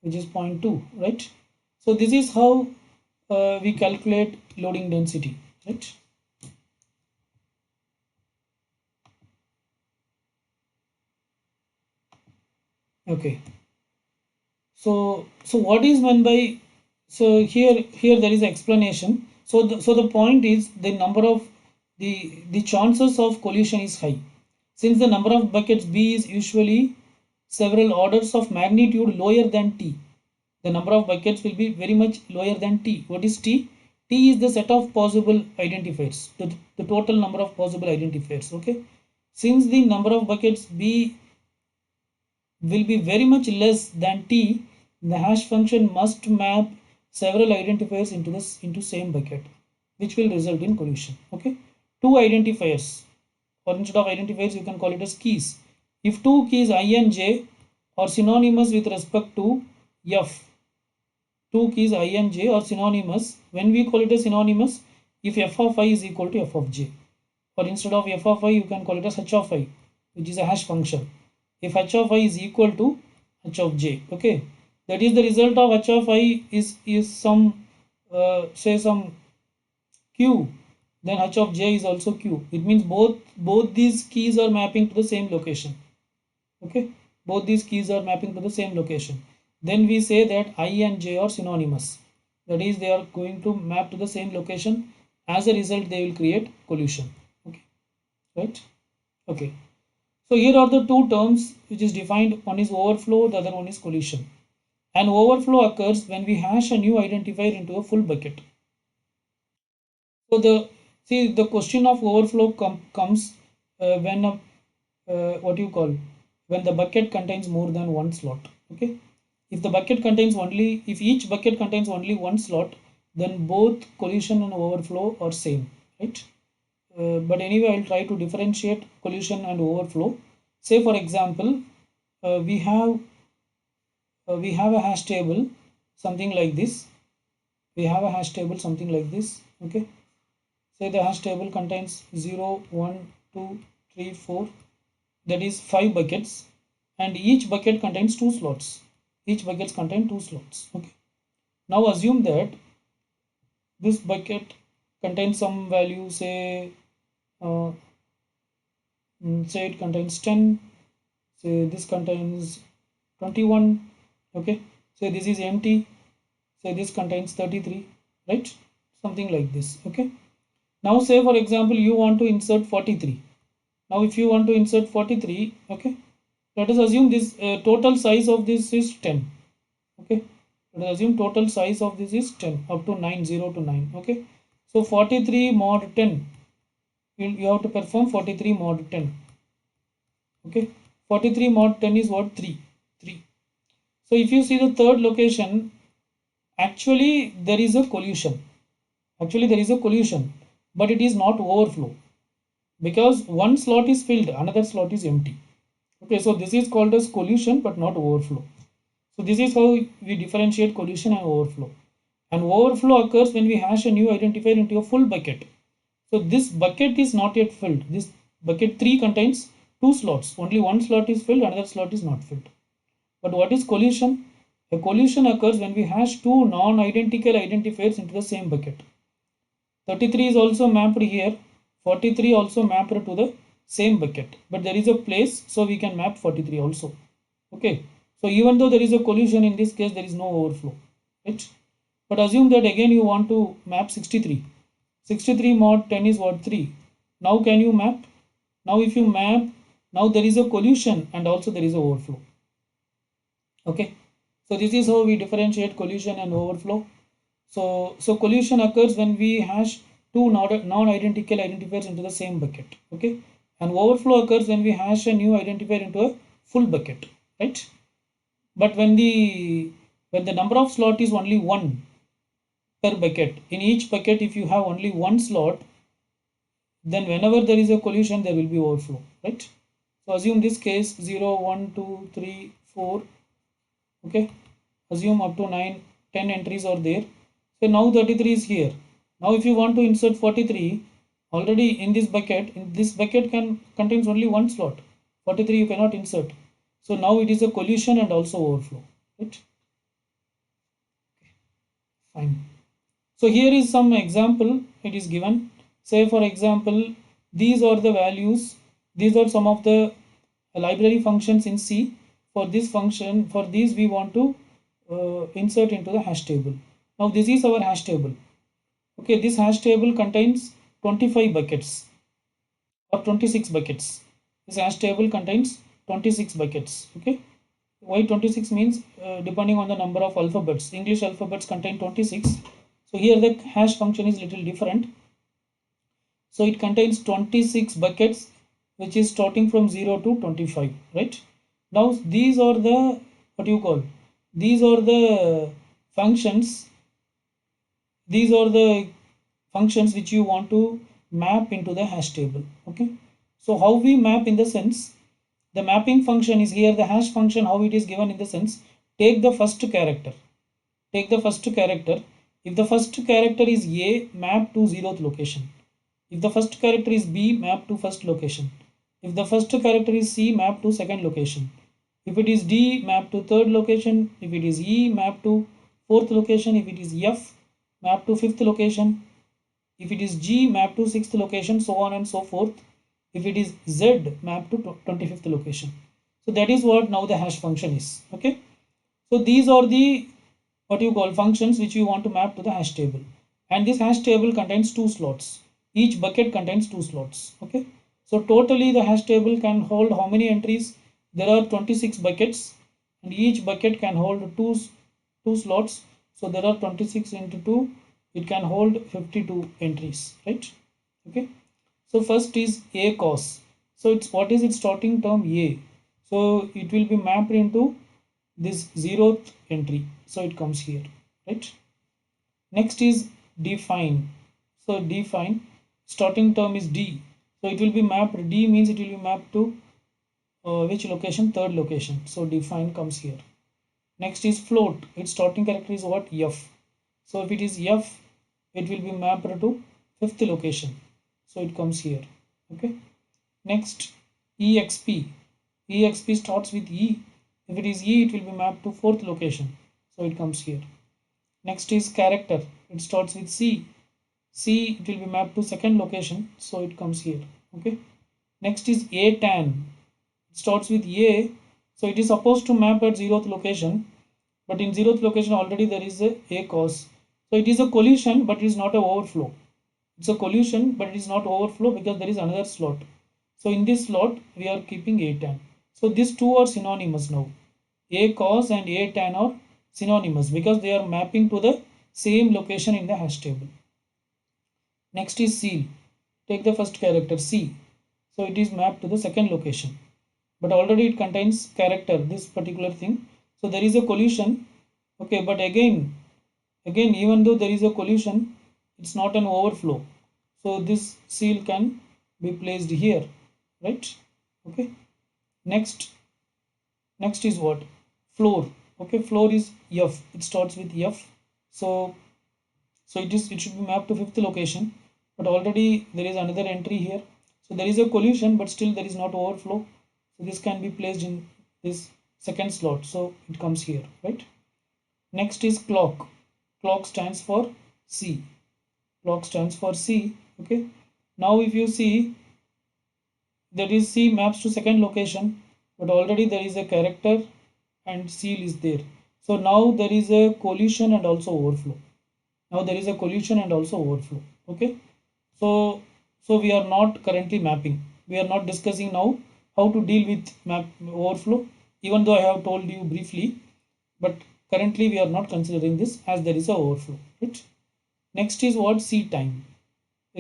which is 0.2, right? So this is how we calculate loading density, right? Okay, so what is meant by, so here there is explanation. So the point is the number of the chances of collision is high, since the number of buckets B is usually several orders of magnitude lower than T. The number of buckets will be very much lower than T. What is T? T is the set of possible identifiers, the total number of possible identifiers. Okay, since the number of buckets B will be very much less than T, the hash function must map several identifiers into same bucket, which will result in collision. Okay, two identifiers, or instead of identifiers you can call it as keys. If two keys I and J are synonymous with respect to F, two keys I and J are synonymous. When we call it as synonymous, if f of I is equal to f of j, or instead of f of I you can call it as h of I, which is a hash function. If h of I is equal to h of j, okay, that is the result of h of I is some say some q, then h of j is also q. It means both these keys are mapping to the same location. Okay, both these keys are mapping to the same location. Then we say that I and j are synonymous. That is, they are going to map to the same location. As a result, they will create collision. Okay, right? Okay. So here are the two terms which is defined. One is overflow, the other one is collision. An overflow occurs when we hash a new identifier into a full bucket. So the question of overflow comes when what you call, when the bucket contains more than one slot. Okay, if each bucket contains only one slot, then both collision and overflow are same, right? But anyway, I'll try to differentiate collision and overflow. Say for example, we have a hash table something like this. Okay, say the hash table contains 0, 1, 2, 3, 4, that is 5 buckets, and each bucket contains two slots. Okay, now assume that this bucket contains some value, say say it contains 10, say this contains 21. Okay, say this is empty, say this contains 33, right? Something like this. Okay, now say for example you want to insert 43. Now if you want to insert 43, okay, let us assume this total size of this is 10. Okay, let us assume total size of this is 10 up to 9, 0 to 9. Okay, so 43 mod 10, you have to perform 43 mod 10. Okay, 43 mod 10 is what? 3. So if you see the third location, actually there is a collision. But it is not overflow, because one slot is filled, another slot is empty. Okay, so this is called as collision but not overflow. So this is how we differentiate collision and overflow. And overflow occurs when we hash a new identifier into a full bucket. So this bucket is not yet filled. This bucket 3 contains two slots. Only one slot is filled, another slot is not filled. But what is collision? A collision occurs when we hash two non-identical identifiers into the same bucket. 33 is also mapped here. 43 also mapped to the same bucket. But there is a place, so we can map 43 also. Okay. So even though there is a collision, in this case there is no overflow. Right? But assume that again you want to map 63. 63 mod 10 is what? 3. Now can you map? Now if you map, now there is a collision and also there is a overflow. Okay, so this is how we differentiate collision and overflow. So collision occurs when we hash two non-identical identifiers into the same bucket. Okay, and overflow occurs when we hash a new identifier into a full bucket, right? But when the number of slot is only one per bucket, in each bucket if you have only one slot, then whenever there is a collision there will be overflow, right? So assume this case 0, 1, 2, 3, 4. Okay, assume up to 9, 10 entries are there. So now 33 is here. Now if you want to insert 43, already in this bucket can contains only one slot. 43 you cannot insert. So now it is a collision and also overflow, right? Fine. So here is some example it is given. Say for example, these are the values. These are some of the library functions in C. For this function, for these we want to insert into the hash table. Now this is our hash table. Okay, this hash table contains 25 buckets or 26 buckets. This hash table contains 26 buckets. Okay, why 26 means depending on the number of alphabets. English alphabets contain 26. So here the hash function is little different. So it contains 26 buckets which is starting from 0 to 25, right? Now these are the what you call, these are the functions, these are the functions which you want to map into the hash table. Okay, so how we map in the sense, the mapping function is here, the hash function how it is given in the sense, take the first character, take the first character. If the first character is A, map to 0th location. If the first character is B, map to first location. If the first character is C, map to second location. If it is D, map to third location. If it is E, map to fourth location. If it is F, map to fifth location. If it is G, map to sixth location, so on and so forth. If it is Z, map to 25th location. So that is what now the hash function is. Okay. So these are the what you call functions which you want to map to the hash table. And this hash table contains two slots. Each bucket contains two slots. Okay. So totally the hash table can hold how many entries? There are 26 buckets and each bucket can hold two slots. So there are 26 into 2. It can hold 52 entries, right? Okay. So first is A cos. So it's what is its starting term? A. So it will be mapped into this 0th entry. So it comes here, right? Next is define. So define, starting term is D. So it will be mapped, D means it will be mapped to which location? Third location. So define comes here. Next is float. Its starting character is what? F. So if it is F, it will be mapped to fifth location. So it comes here. Okay. Next, exp. Exp starts with E. If it is E, it will be mapped to fourth location. So it comes here. Next is character. It starts with C. C, it will be mapped to second location. So it comes here. Okay. Next is A tan. It starts with A. So it is supposed to map at 0th location. But in 0th location already there is a cos. So it is a collision but it is not a overflow. It's a collision but it is not overflow because there is another slot. So in this slot we are keeping A tan. So these two are synonymous now. A cos and A tan are synonymous because they are mapping to the same location in the hash table. Next is seal. Take the first character C. So it is mapped to the second location. But already it contains character, this particular thing. So there is a collision. Okay, but again even though there is a collision, it's not an overflow. So this seal can be placed here, right? Okay. Next is what? Floor. Okay, floor is F. It starts with F. So it should be mapped to fifth location. But already there is another entry here. So there is a collision, but still there is not overflow. So this can be placed in this second slot. So it comes here, right? Next is clock. Clock stands for C. Clock stands for C. Okay. Now if you see, that is C maps to second location, but already there is a character and seal is there. So now there is a collision and also overflow. Now there is a collision and also overflow. Okay. So we are not currently mapping. We are not discussing now how to deal with map overflow, even though I have told you briefly. but currently we are not considering this as there is a overflow, right? Next is what? C time.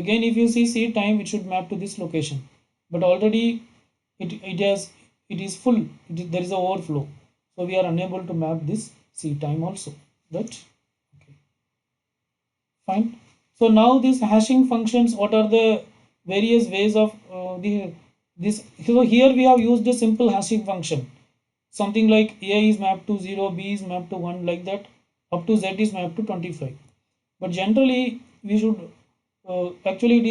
Again, if you see C time, it should map to this location, but already it is full. There is a overflow, so we are unable to map this C time also, right? Okay, fine. So now these hashing functions, what are the various ways of the this? So here we have used a simple hashing function, something like A is mapped to 0, B is mapped to 1, like that, up to Z is mapped to 25. But generally we should actually it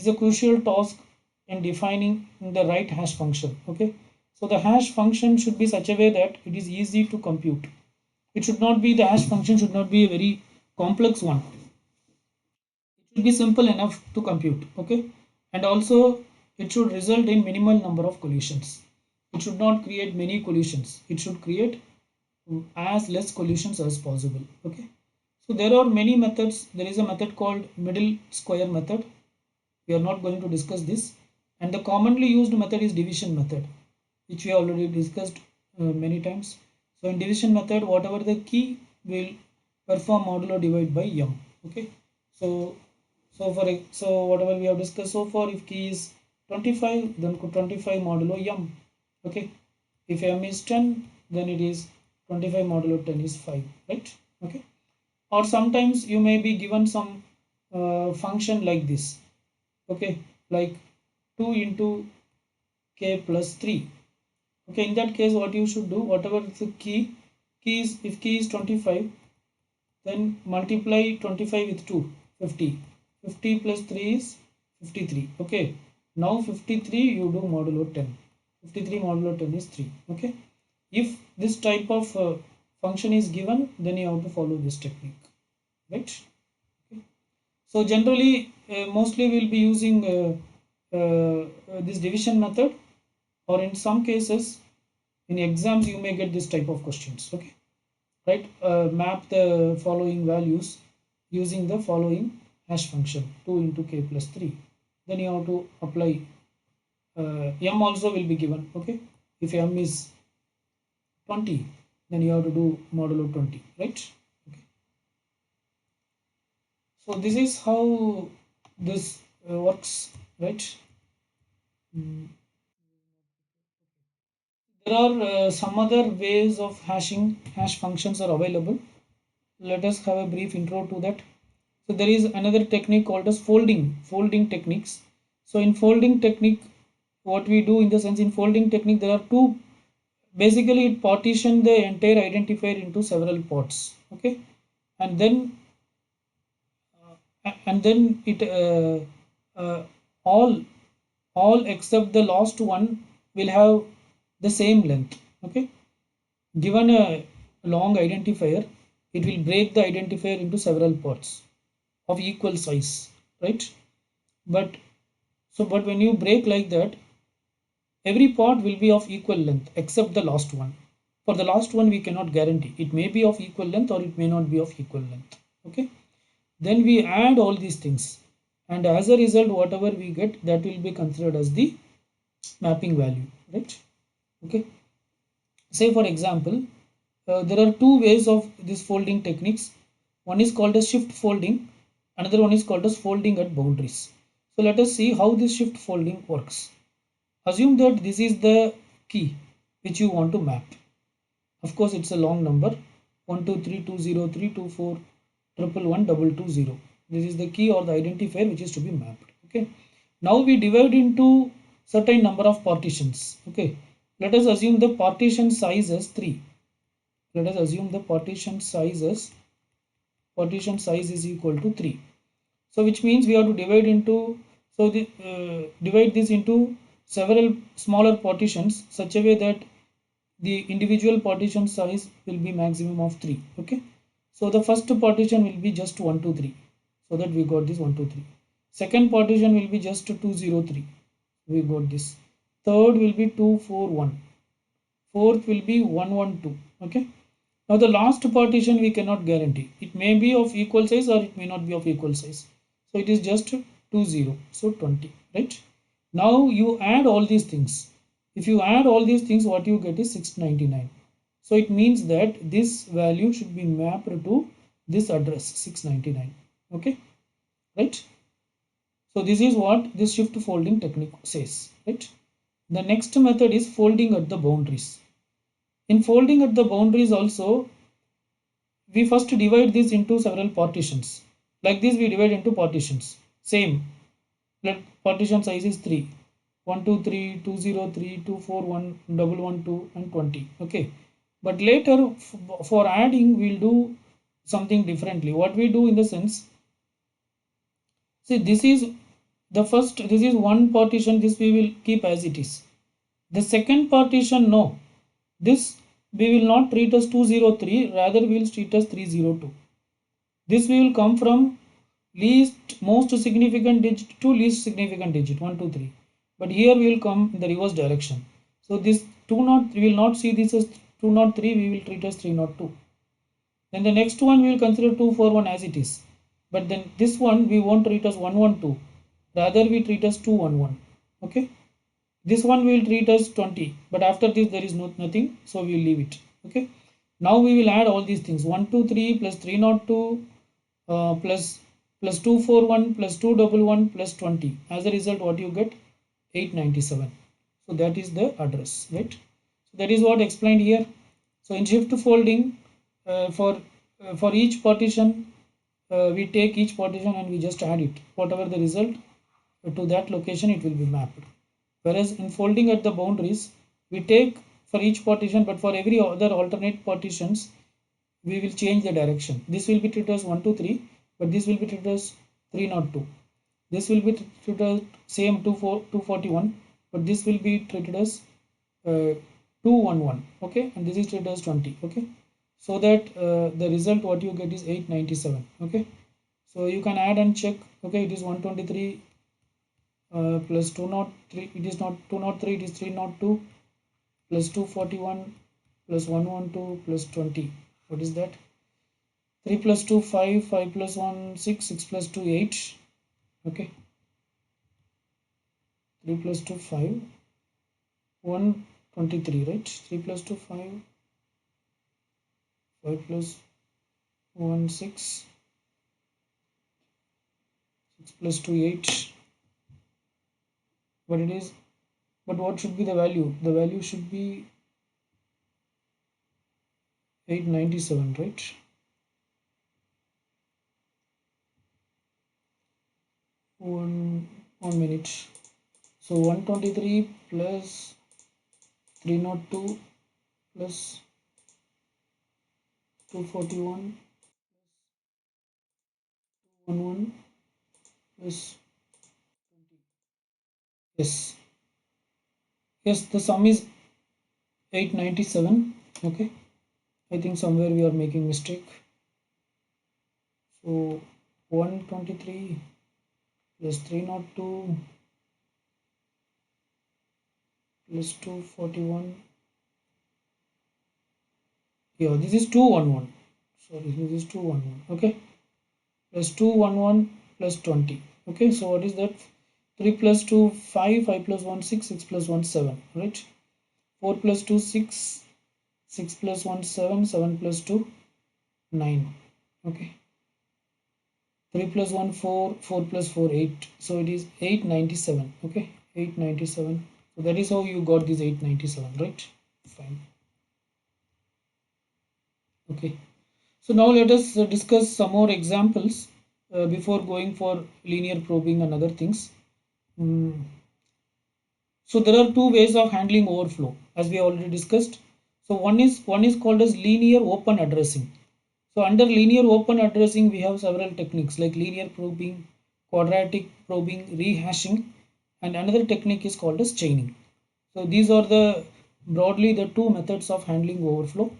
is a crucial task in defining the right hash function. Okay, so the hash function should be such a way that it is easy to compute. It should not be, the hash function should not be a very complex one. It should be simple enough to compute. Okay, and also it should result in minimal number of collisions. It should not create many collisions. It should create as less collisions as possible. Okay, so there are many methods. There is a method called middle square method. We are not going to discuss this. And the commonly used method is division method, which we already discussed many times. So in division method, whatever the key will perform modulo divide by m. Okay, so so whatever we have discussed so far, if key is 25, then 25 modulo m. Okay, if m is 10, then it is 25 modulo 10 is 5, right? Okay, or sometimes you may be given some function like this. Okay, like 2 into k plus 3. Okay, in that case what you should do, whatever the key is, if key is 25, then multiply 25 with 2, 50. 50 plus 3 is 53. Okay, now 53 you do modulo 10. 53 modulo 10 is 3. Okay, if this type of function is given, then you have to follow this technique, right? Okay. So generally mostly we'll be using this division method, or in some cases in exams you may get this type of questions. Okay, right? Map the following values using the following hash function 2 into k plus 3. Then you have to apply m also will be given. Okay, if m is 20, then you have to do modulo 20, right? Okay, so this is how this works, right? Mm. There are some other ways of hashing. Hash functions are available. Let us have a brief intro to that. So there is another technique called as folding techniques. So in folding technique, what we do in the sense, in folding technique, there are two. Basically it partition the entire identifier into several pods. Okay, and then it uh, all all except the last one will have the same length. Okay, given a long identifier, it will break the identifier into several parts of equal size, right? But but when you break like that, every part will be of equal length except the last one. For the last one, we cannot guarantee. It may be of equal length or it may not be of equal length. Okay. Then we add all these things, and as a result, whatever we get, that will be considered as the mapping value, right? Okay. Say for example, there are two ways of this folding techniques. One is called as shift folding, another one is called as folding at boundaries. So let us see how this shift folding works. Assume that this is the key which you want to map. Of course, it's a long number, 123203241112220. This is the key or the identifier which is to be mapped. Okay. Now we divide into certain number of partitions. Okay. Let us assume the partition size as 3. Let us assume the partition size is equal to 3. So which means we have to divide into, so divide this into several smaller partitions such a way that the individual partition size will be maximum of 3. Okay, so the first partition will be just 1 2 3, so that we got this 1 2 3. Second partition will be just 2 0 3, we got this. Third will be 2 4 1. Fourth will be 1 1 2. Okay, now the last partition we cannot guarantee. It may be of equal size or it may not be of equal size. So it is just 2 0. So 20, right? Now you add all these things. If you add all these things, what you get is 699. So it means that this value should be mapped to this address 699. Okay, right? So this is what this shift folding technique says, right? The next method is folding at the boundaries. In folding at the boundaries also, we first divide this into several partitions. Like this we divide into partitions. Same, let partition size is 3. 1, 2, 3, 2, 0, 3, 2, 4, 1, 1, 1, 2 and 20. Okay. But later for adding we'll do something differently. What we do in the sense, see this is the first, this is one partition, this we will keep as it is. The second partition, no, this we will not treat as 203, rather we will treat as 302. This we will come from least most significant digit to least significant digit 1, 2, 3. But here we will come in the reverse direction. So this 2 not, we will not see this as 203, we will treat as 302. Then the next one we will consider 241 as it is. But then this one we won't treat as 112, rather we treat as 211. Okay. This one we will treat as 20, but after this there is nothing, so we will leave it. Okay. Now we will add all these things 123 plus 302 plus 241 plus 211 plus 20. As a result, what you get? 897. So that is the address, right? So that is what explained here. So in shift folding, for each partition, we take each partition and we just add it. Whatever the result to that location, it will be mapped. Whereas in folding at the boundaries, we take for each partition, but for every other alternate partitions, we will change the direction. This will be treated as 1, 2, 3, but this will be treated as 302. This will be treated as same 241, but this will be treated as 211. Okay, and this is treated as 20. Okay, so that the result what you get is 897. Okay, so you can add and check. Okay, it is 123 plus 203. It is not 203. It is 302 plus 241 plus 112 plus 20. What is that? 3 plus 2 5, 5 plus 1 6, 6 plus 2 8. Okay, 3 plus 2 5, 123, right? 3 plus 2 5, 5 plus 1 6, 6 plus 2 8. But it is, but what should be the value? The value should be 897, right? One minute. So 123 plus 302 plus 241 plus 11 plus 20. Yes, yes, the sum is 897. Okay, I think somewhere we are making mistake. So 123 plus 302 plus 241. Yeah, this is 211. Sorry, this is 211. Okay, plus 211 plus 20. Okay, so what is that? 3 plus 2 5, 5 plus 1 6, 6 plus 1 7, right? 4 plus 2 6, 6 plus 1 7, 7 plus 2 9. Okay, 3 plus 1 4, 4 plus 4 8. So it is 897. Okay, 897. So that is how you got this 897, right? Fine. Okay, so now let us discuss some more examples before going for linear probing and other things. So there are two ways of handling overflow, as we already discussed. So one is called as linear open addressing. So under linear open addressing, we have several techniques like linear probing, quadratic probing, rehashing, and another technique is called as chaining. So these are the broadly the two methods of handling overflow.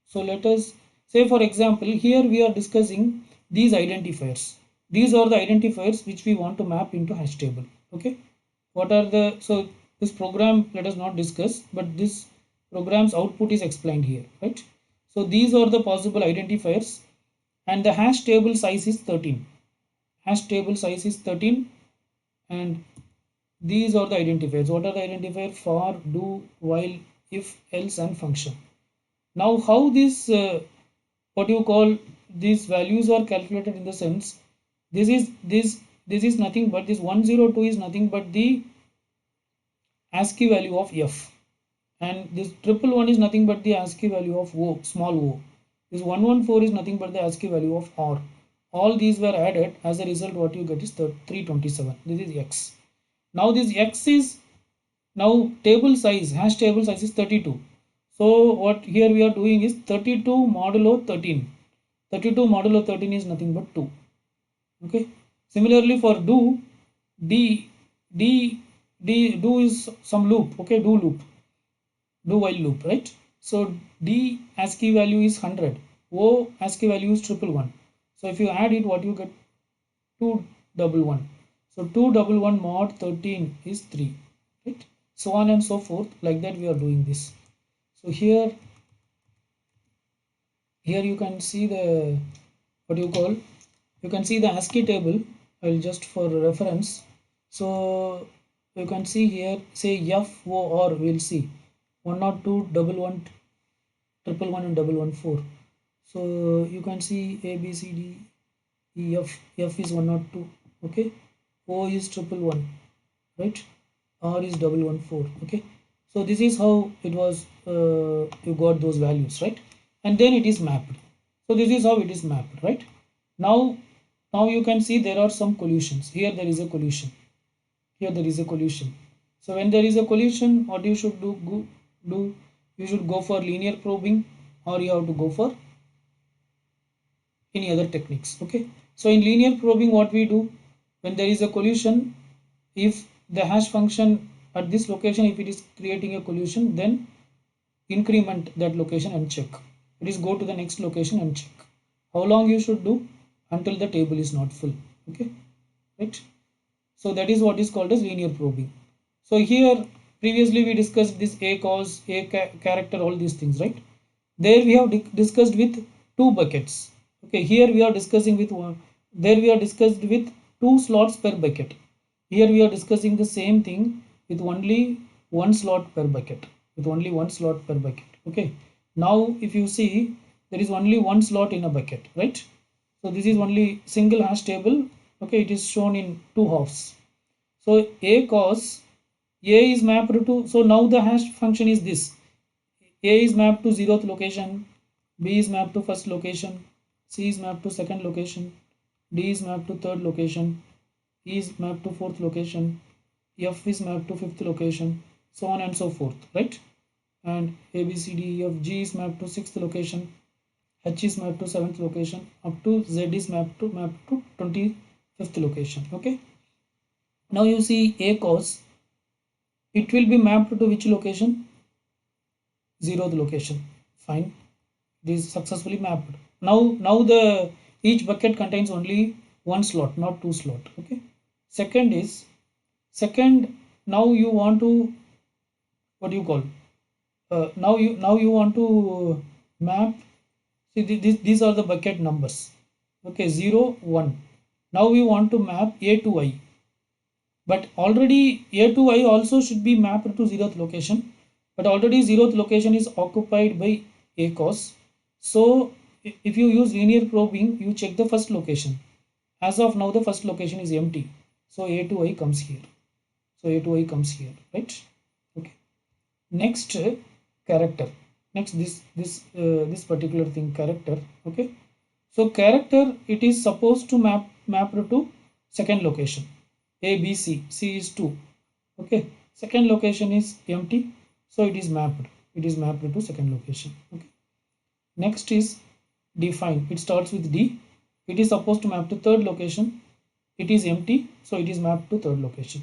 So let us say, for example, here we are discussing these identifiers. These are the identifiers which we want to map into hash table. Okay, what are the, so this program let us not discuss, but this program's output is explained here, right? So these are the possible identifiers, and the hash table size is 13. Hash table size is 13, and these are the identifiers. What are the identifiers? For, do, while, if, else, and function. Now how this what you call these values are calculated in the sense, this is this is nothing but this 102 is nothing but the ASCII value of F, and this triple one is nothing but the ASCII value of O, small o. This 114 is nothing but the ASCII value of R. All these were added, as a result what you get is 327. This is X. Now this X is, now table size, hash table size is 32. So what here we are doing is 32 modulo 13. 32 modulo 13 is nothing but 2. Okay. Similarly for do, d d do is some loop. Okay, do loop, do while loop, right? So d ASCII value is 100, O ASCII value is 111. So if you add it, what you get? 211. So 211 mod 13 is 3, right? So on and so forth, like that we are doing this. So here you can see the, what you call, you can see the ASCII table. I will just for reference. So you can see here, say F O R, we will see 102, 11, 111 and 114. So you can see A B C D E F. F is 102. Okay. O is 111, right? R is 114. Okay. So this is how it was. You got those values, right? And then it is mapped. So this is how it is mapped, right? Now you can see there are some collisions. Here there is a collision. Here there is a collision. So when there is a collision, what you should do? You should go for linear probing, or you have to go for any other techniques. Okay. So in linear probing, what we do when there is a collision, if the hash function at this location, if it is creating a collision, then increment that location and check. It is go to the next location and check. How long you should do? Until the table is not full. Okay, right? So that is what is called as linear probing. So here previously we discussed this a cause, a character, all these things, right? There we have discussed with two buckets. Okay, here we are discussing with one. There we are discussed with two slots per bucket. Here we are discussing the same thing with only one slot per bucket. With only one slot per bucket. Okay. Now if you see, there is only one slot in a bucket, right? So this is only single hash table. Okay, it is shown in two halves. So a cos, a is mapped to, so now the hash function is this. A is mapped to 0th location, B is mapped to first location, C is mapped to second location, D is mapped to third location, E is mapped to fourth location, F is mapped to fifth location, so on and so forth, right? And A, B, C, D, E, F, G is mapped to sixth location, H is mapped to seventh location, up to Z is mapped to 25th location. Okay. Now you see A cos, it will be mapped to which location? 0th location. Fine. It is successfully mapped. Now the each bucket contains only one slot, not two slot. Okay. Second, now you want to, what do you call? Now you want to map. See, these are the bucket numbers. Okay, 0, 1. Now we want to map A to I. But already A to I also should be mapped to 0th location. But already 0th location is occupied by A cos. So if you use linear probing, you check the first location. As of now, the first location is empty. So A to I comes here. So A to I comes here, right? Okay. Next, character. Next, this particular thing, character. Okay. So character, it is supposed to map to second location. A, B, C. C is 2. Okay. Second location is empty. So it is mapped. It is mapped to second location. Okay. Next is define. It starts with D. It is supposed to map to third location. It is empty. So it is mapped to third location.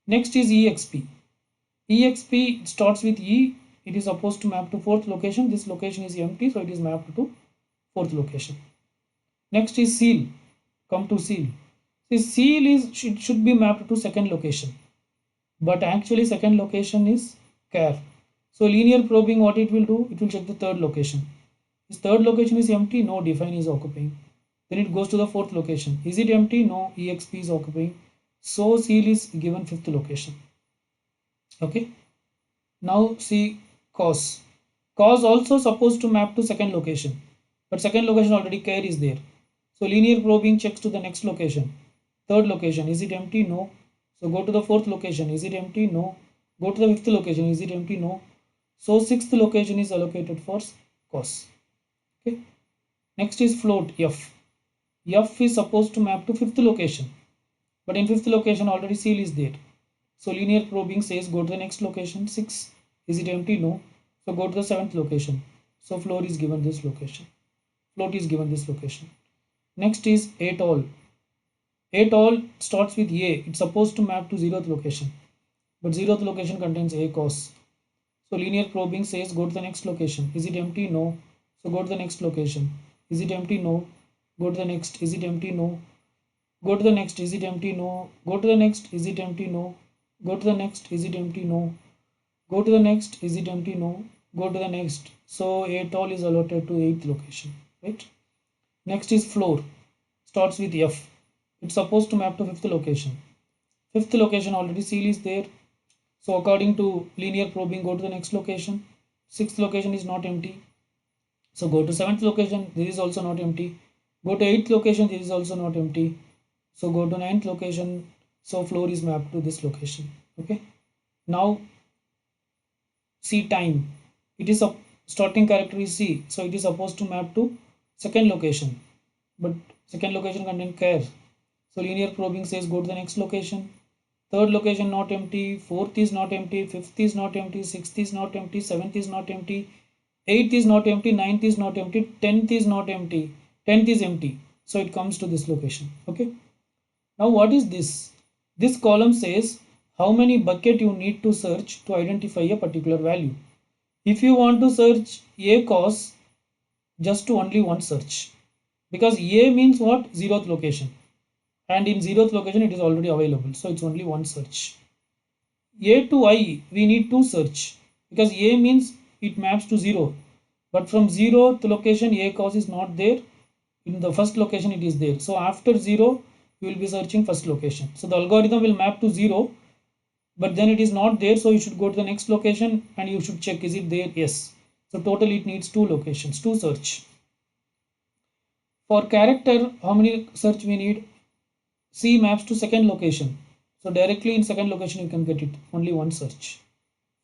Next is EXP. EXP starts with E. It is supposed to map to fourth location. This location is empty. So it is mapped to fourth location. Next is seal. Come to seal. This seal is should be mapped to second location. But actually second location is char. So linear probing, what it will do? It will check the third location. This third location is empty. No, define is occupying. Then it goes to the fourth location. Is it empty? No, exp is occupying. So seal is given fifth location. Okay. Now see cos. Cos also supposed to map to second location, but second location already char is there. So linear probing checks to the next location. Third location, is it empty? No. So go to the fourth location, is it empty? No. Go to the fifth location, is it empty? No. So sixth location is allocated for cos. Okay. Next is float f. F is supposed to map to fifth location, but in fifth location already seal is there. So linear probing says go to the next location. 6, is it empty? No. So go to the seventh location. So floor is given this location. Float is given this location. Next is at all. At all starts with A. It's supposed to map to zeroth location, but zeroth location contains A cos. So linear probing says go to the next location. Is it empty? No. So go to the next location. Is it empty? No. Go to the next. Is it empty? No. Go to the next. Is it empty? No. Go to the next. Is it empty? No. Go to the next. Is it empty? No. Go to the next. Is it empty? No. Go to the next. So at all is allotted to 8th location. Right. Next is floor. Starts with F. It's supposed to map to 5th location. 5th location already seal is there. So according to linear probing, go to the next location. 6th location is not empty. So go to 7th location. This is also not empty. Go to 8th location. This is also not empty. So go to 9th location. So floor is mapped to this location. Okay. Now C time. It is a starting character is C. So it is supposed to map to second location. But second location contains char. So linear probing says go to the next location. Third location not empty. Fourth is not empty. Fifth is not empty. Sixth is not empty. Seventh is not empty. Eighth is not empty. Ninth is not empty. 10th is not empty. 10th is empty. So it comes to this location. Okay. Now what is this? This column says how many bucket you need to search to identify a particular value. If you want to search A cos, just to only one search, because A means what? Zeroth location, and in zeroth location it is already available, so it's only one search. A to I we need two search, because A means it maps to 0, but from 0th location A cos is not there. In the first location it is there, so after 0 you will be searching first location. So the algorithm will map to 0, but then it is not there, so you should go to the next location and you should check is it there. Yes. So totally it needs two locations, two search. For character, how many search we need? C maps to second location, so directly in second location you can get it, only one search.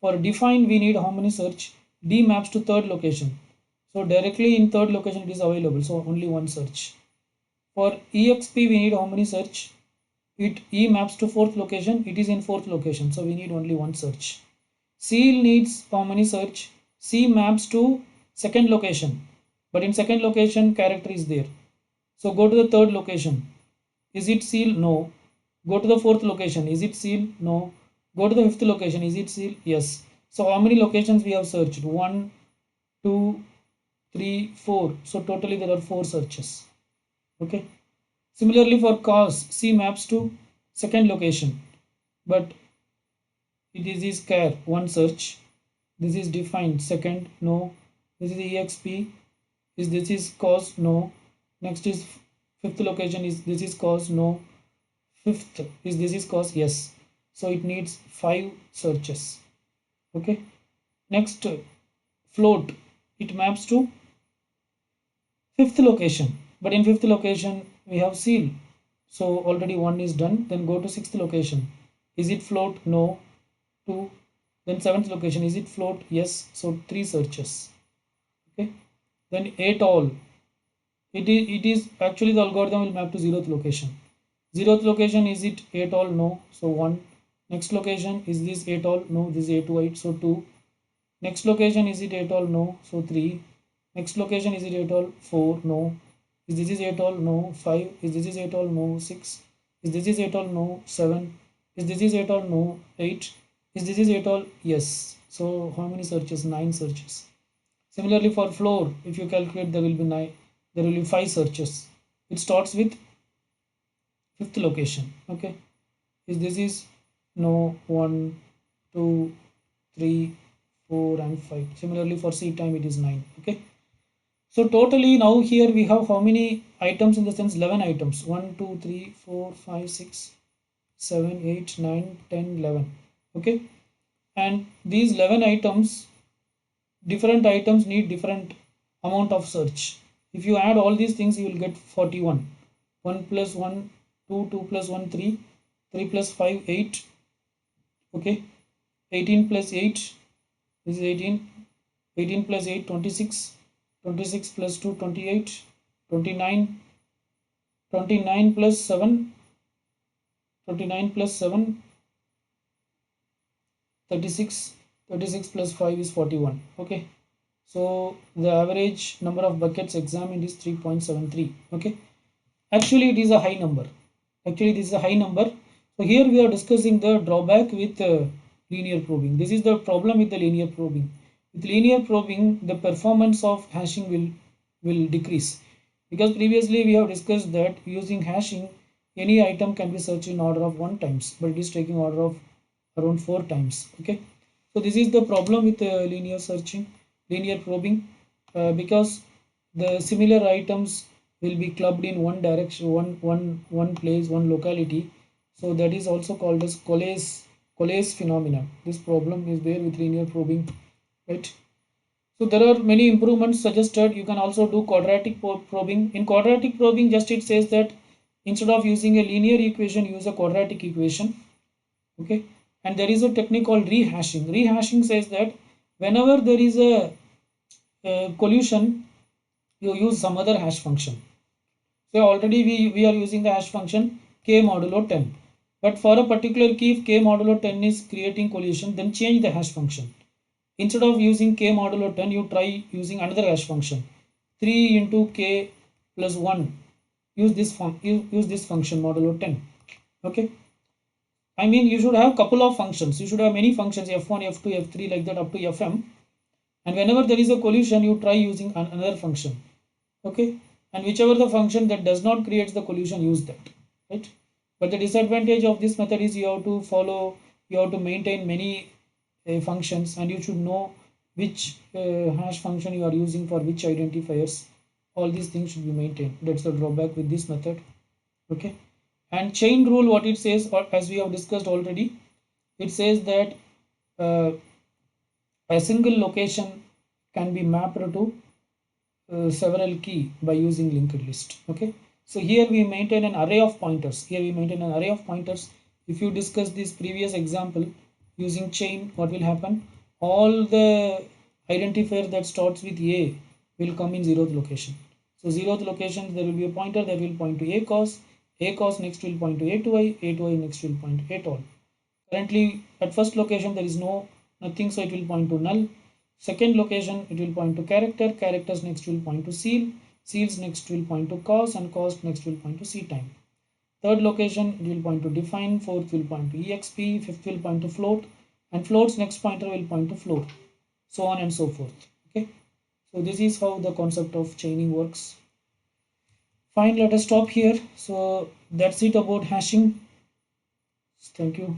For define we need how many search? D maps to third location, so directly in third location it is available, so only one search. For exp we need how many search? It E maps to fourth location, it is in fourth location, so we need only one search. Seal needs how many search? C maps to second location, but in second location character is there, so go to the third location. Is it seal? No. Go to the fourth location. Is it seal? No. Go to the fifth location. Is it seal? Yes. So how many locations we have searched? 1, 2, 3, 4. So totally there are 4 searches. Okay. Similarly for cos, C maps to second location, but it is char, one search. This is defined, second, no. This is exp, is this is cos, no. Next is fifth location, is this is cos, no. Fifth is this is cos, yes. So it needs 5 searches. Okay. Next, float, it maps to fifth location, but in fifth location we have seal, so already one is done. Then go to sixth location. Is it float? No. 2. Then seventh location, is it float? Yes. So 3 searches. Okay. Then at all, it is actually the algorithm will map to 0th location. 0th location, is it at all? No. So 1. Next location, is this at all? No. This is a to 8, so 2. Next location, is it at all? No. So 3. Next location, is it at all? 4. No. Is this is at all? No. 5. Is this is at all? No. 6. Is this is at all? No. 7. Is this is at all? No. 8. Is this is at all? Yes. So how many searches? 9 searches. Similarly for floor, if you calculate, there will be 9. There will be 5 searches. It starts with fifth location. Okay. Is this is no. 1, 2, 3, 4 and 5. Similarly for C time it is 9. Okay. So totally now here we have how many items, in the sense 11 items. 1, 2, 3, 4, 5, 6, 7, 8, 9, 10, 11. Okay. And these 11 items, different items need different amount of search. If you add all these things, you will get 41. 1 plus 1, 2, 2 plus 1, 3, 3 plus 5, 8. Okay, 18 plus 8 is 18. 18 plus 8, 26. 26 plus 2, 28. 29. 29 plus 7. 29 plus 7, 36. 36 plus 5 is 41. Okay, so the average number of buckets examined is 3.73. Okay, actually it is a high number. Actually this is a high number. So here we are discussing the drawback with linear probing. This is the problem with the linear probing. With linear probing, the performance of hashing will decrease, because previously we have discussed that using hashing, any item can be searched in order of 1 times, but it is taking order of around 4 times. Okay, so this is the problem with linear searching, linear probing, because the similar items will be clubbed in one direction, one place, one locality. So that is also called as Coles phenomenon. This problem is there with linear probing, right? So there are many improvements suggested. You can also do quadratic probing. In quadratic probing, just it says that instead of using a linear equation, use a quadratic equation. Okay, and there is a technique called rehashing. Rehashing says that whenever there is a collision, you use some other hash function. So already we are using the hash function k modulo 10. But for a particular key, if k modulo 10 is creating collision, then change the hash function. Instead of using k modulo 10, you try using another hash function. 3 into k plus 1. Use this function modulo 10. Okay. I mean, you should have couple of functions. You should have many functions, f1, f2, f3, like that up to fm. And whenever there is a collision, you try using another function. Okay, and whichever the function that does not create the collision, use that, right? But the disadvantage of this method is you have to maintain many functions, and you should know which hash function you are using for which identifiers. All these things should be maintained. That's the drawback with this method. Okay, and chain rule, what it says, or as we have discussed already, it says that uh, a single location can be mapped to several key by using linked list. Okay, so here we maintain an array of pointers. If you discuss this previous example using chain, what will happen? All the identifier that starts with a will come in 0th location. So 0th location, there will be a pointer that will point to a cos next will point to a to I next will point to a all. Currently at first location there is nothing, so it will point to null. Second location, it will point to characters next will point to seals next will point to cos, and cos next will point to c time. Third location, it will point to define, fourth will point to exp, fifth will point to float, and float's next pointer will point to float, so on and so forth. Okay, so this is how the concept of chaining works. Fine, let us stop here. So that's it about hashing. Thank you.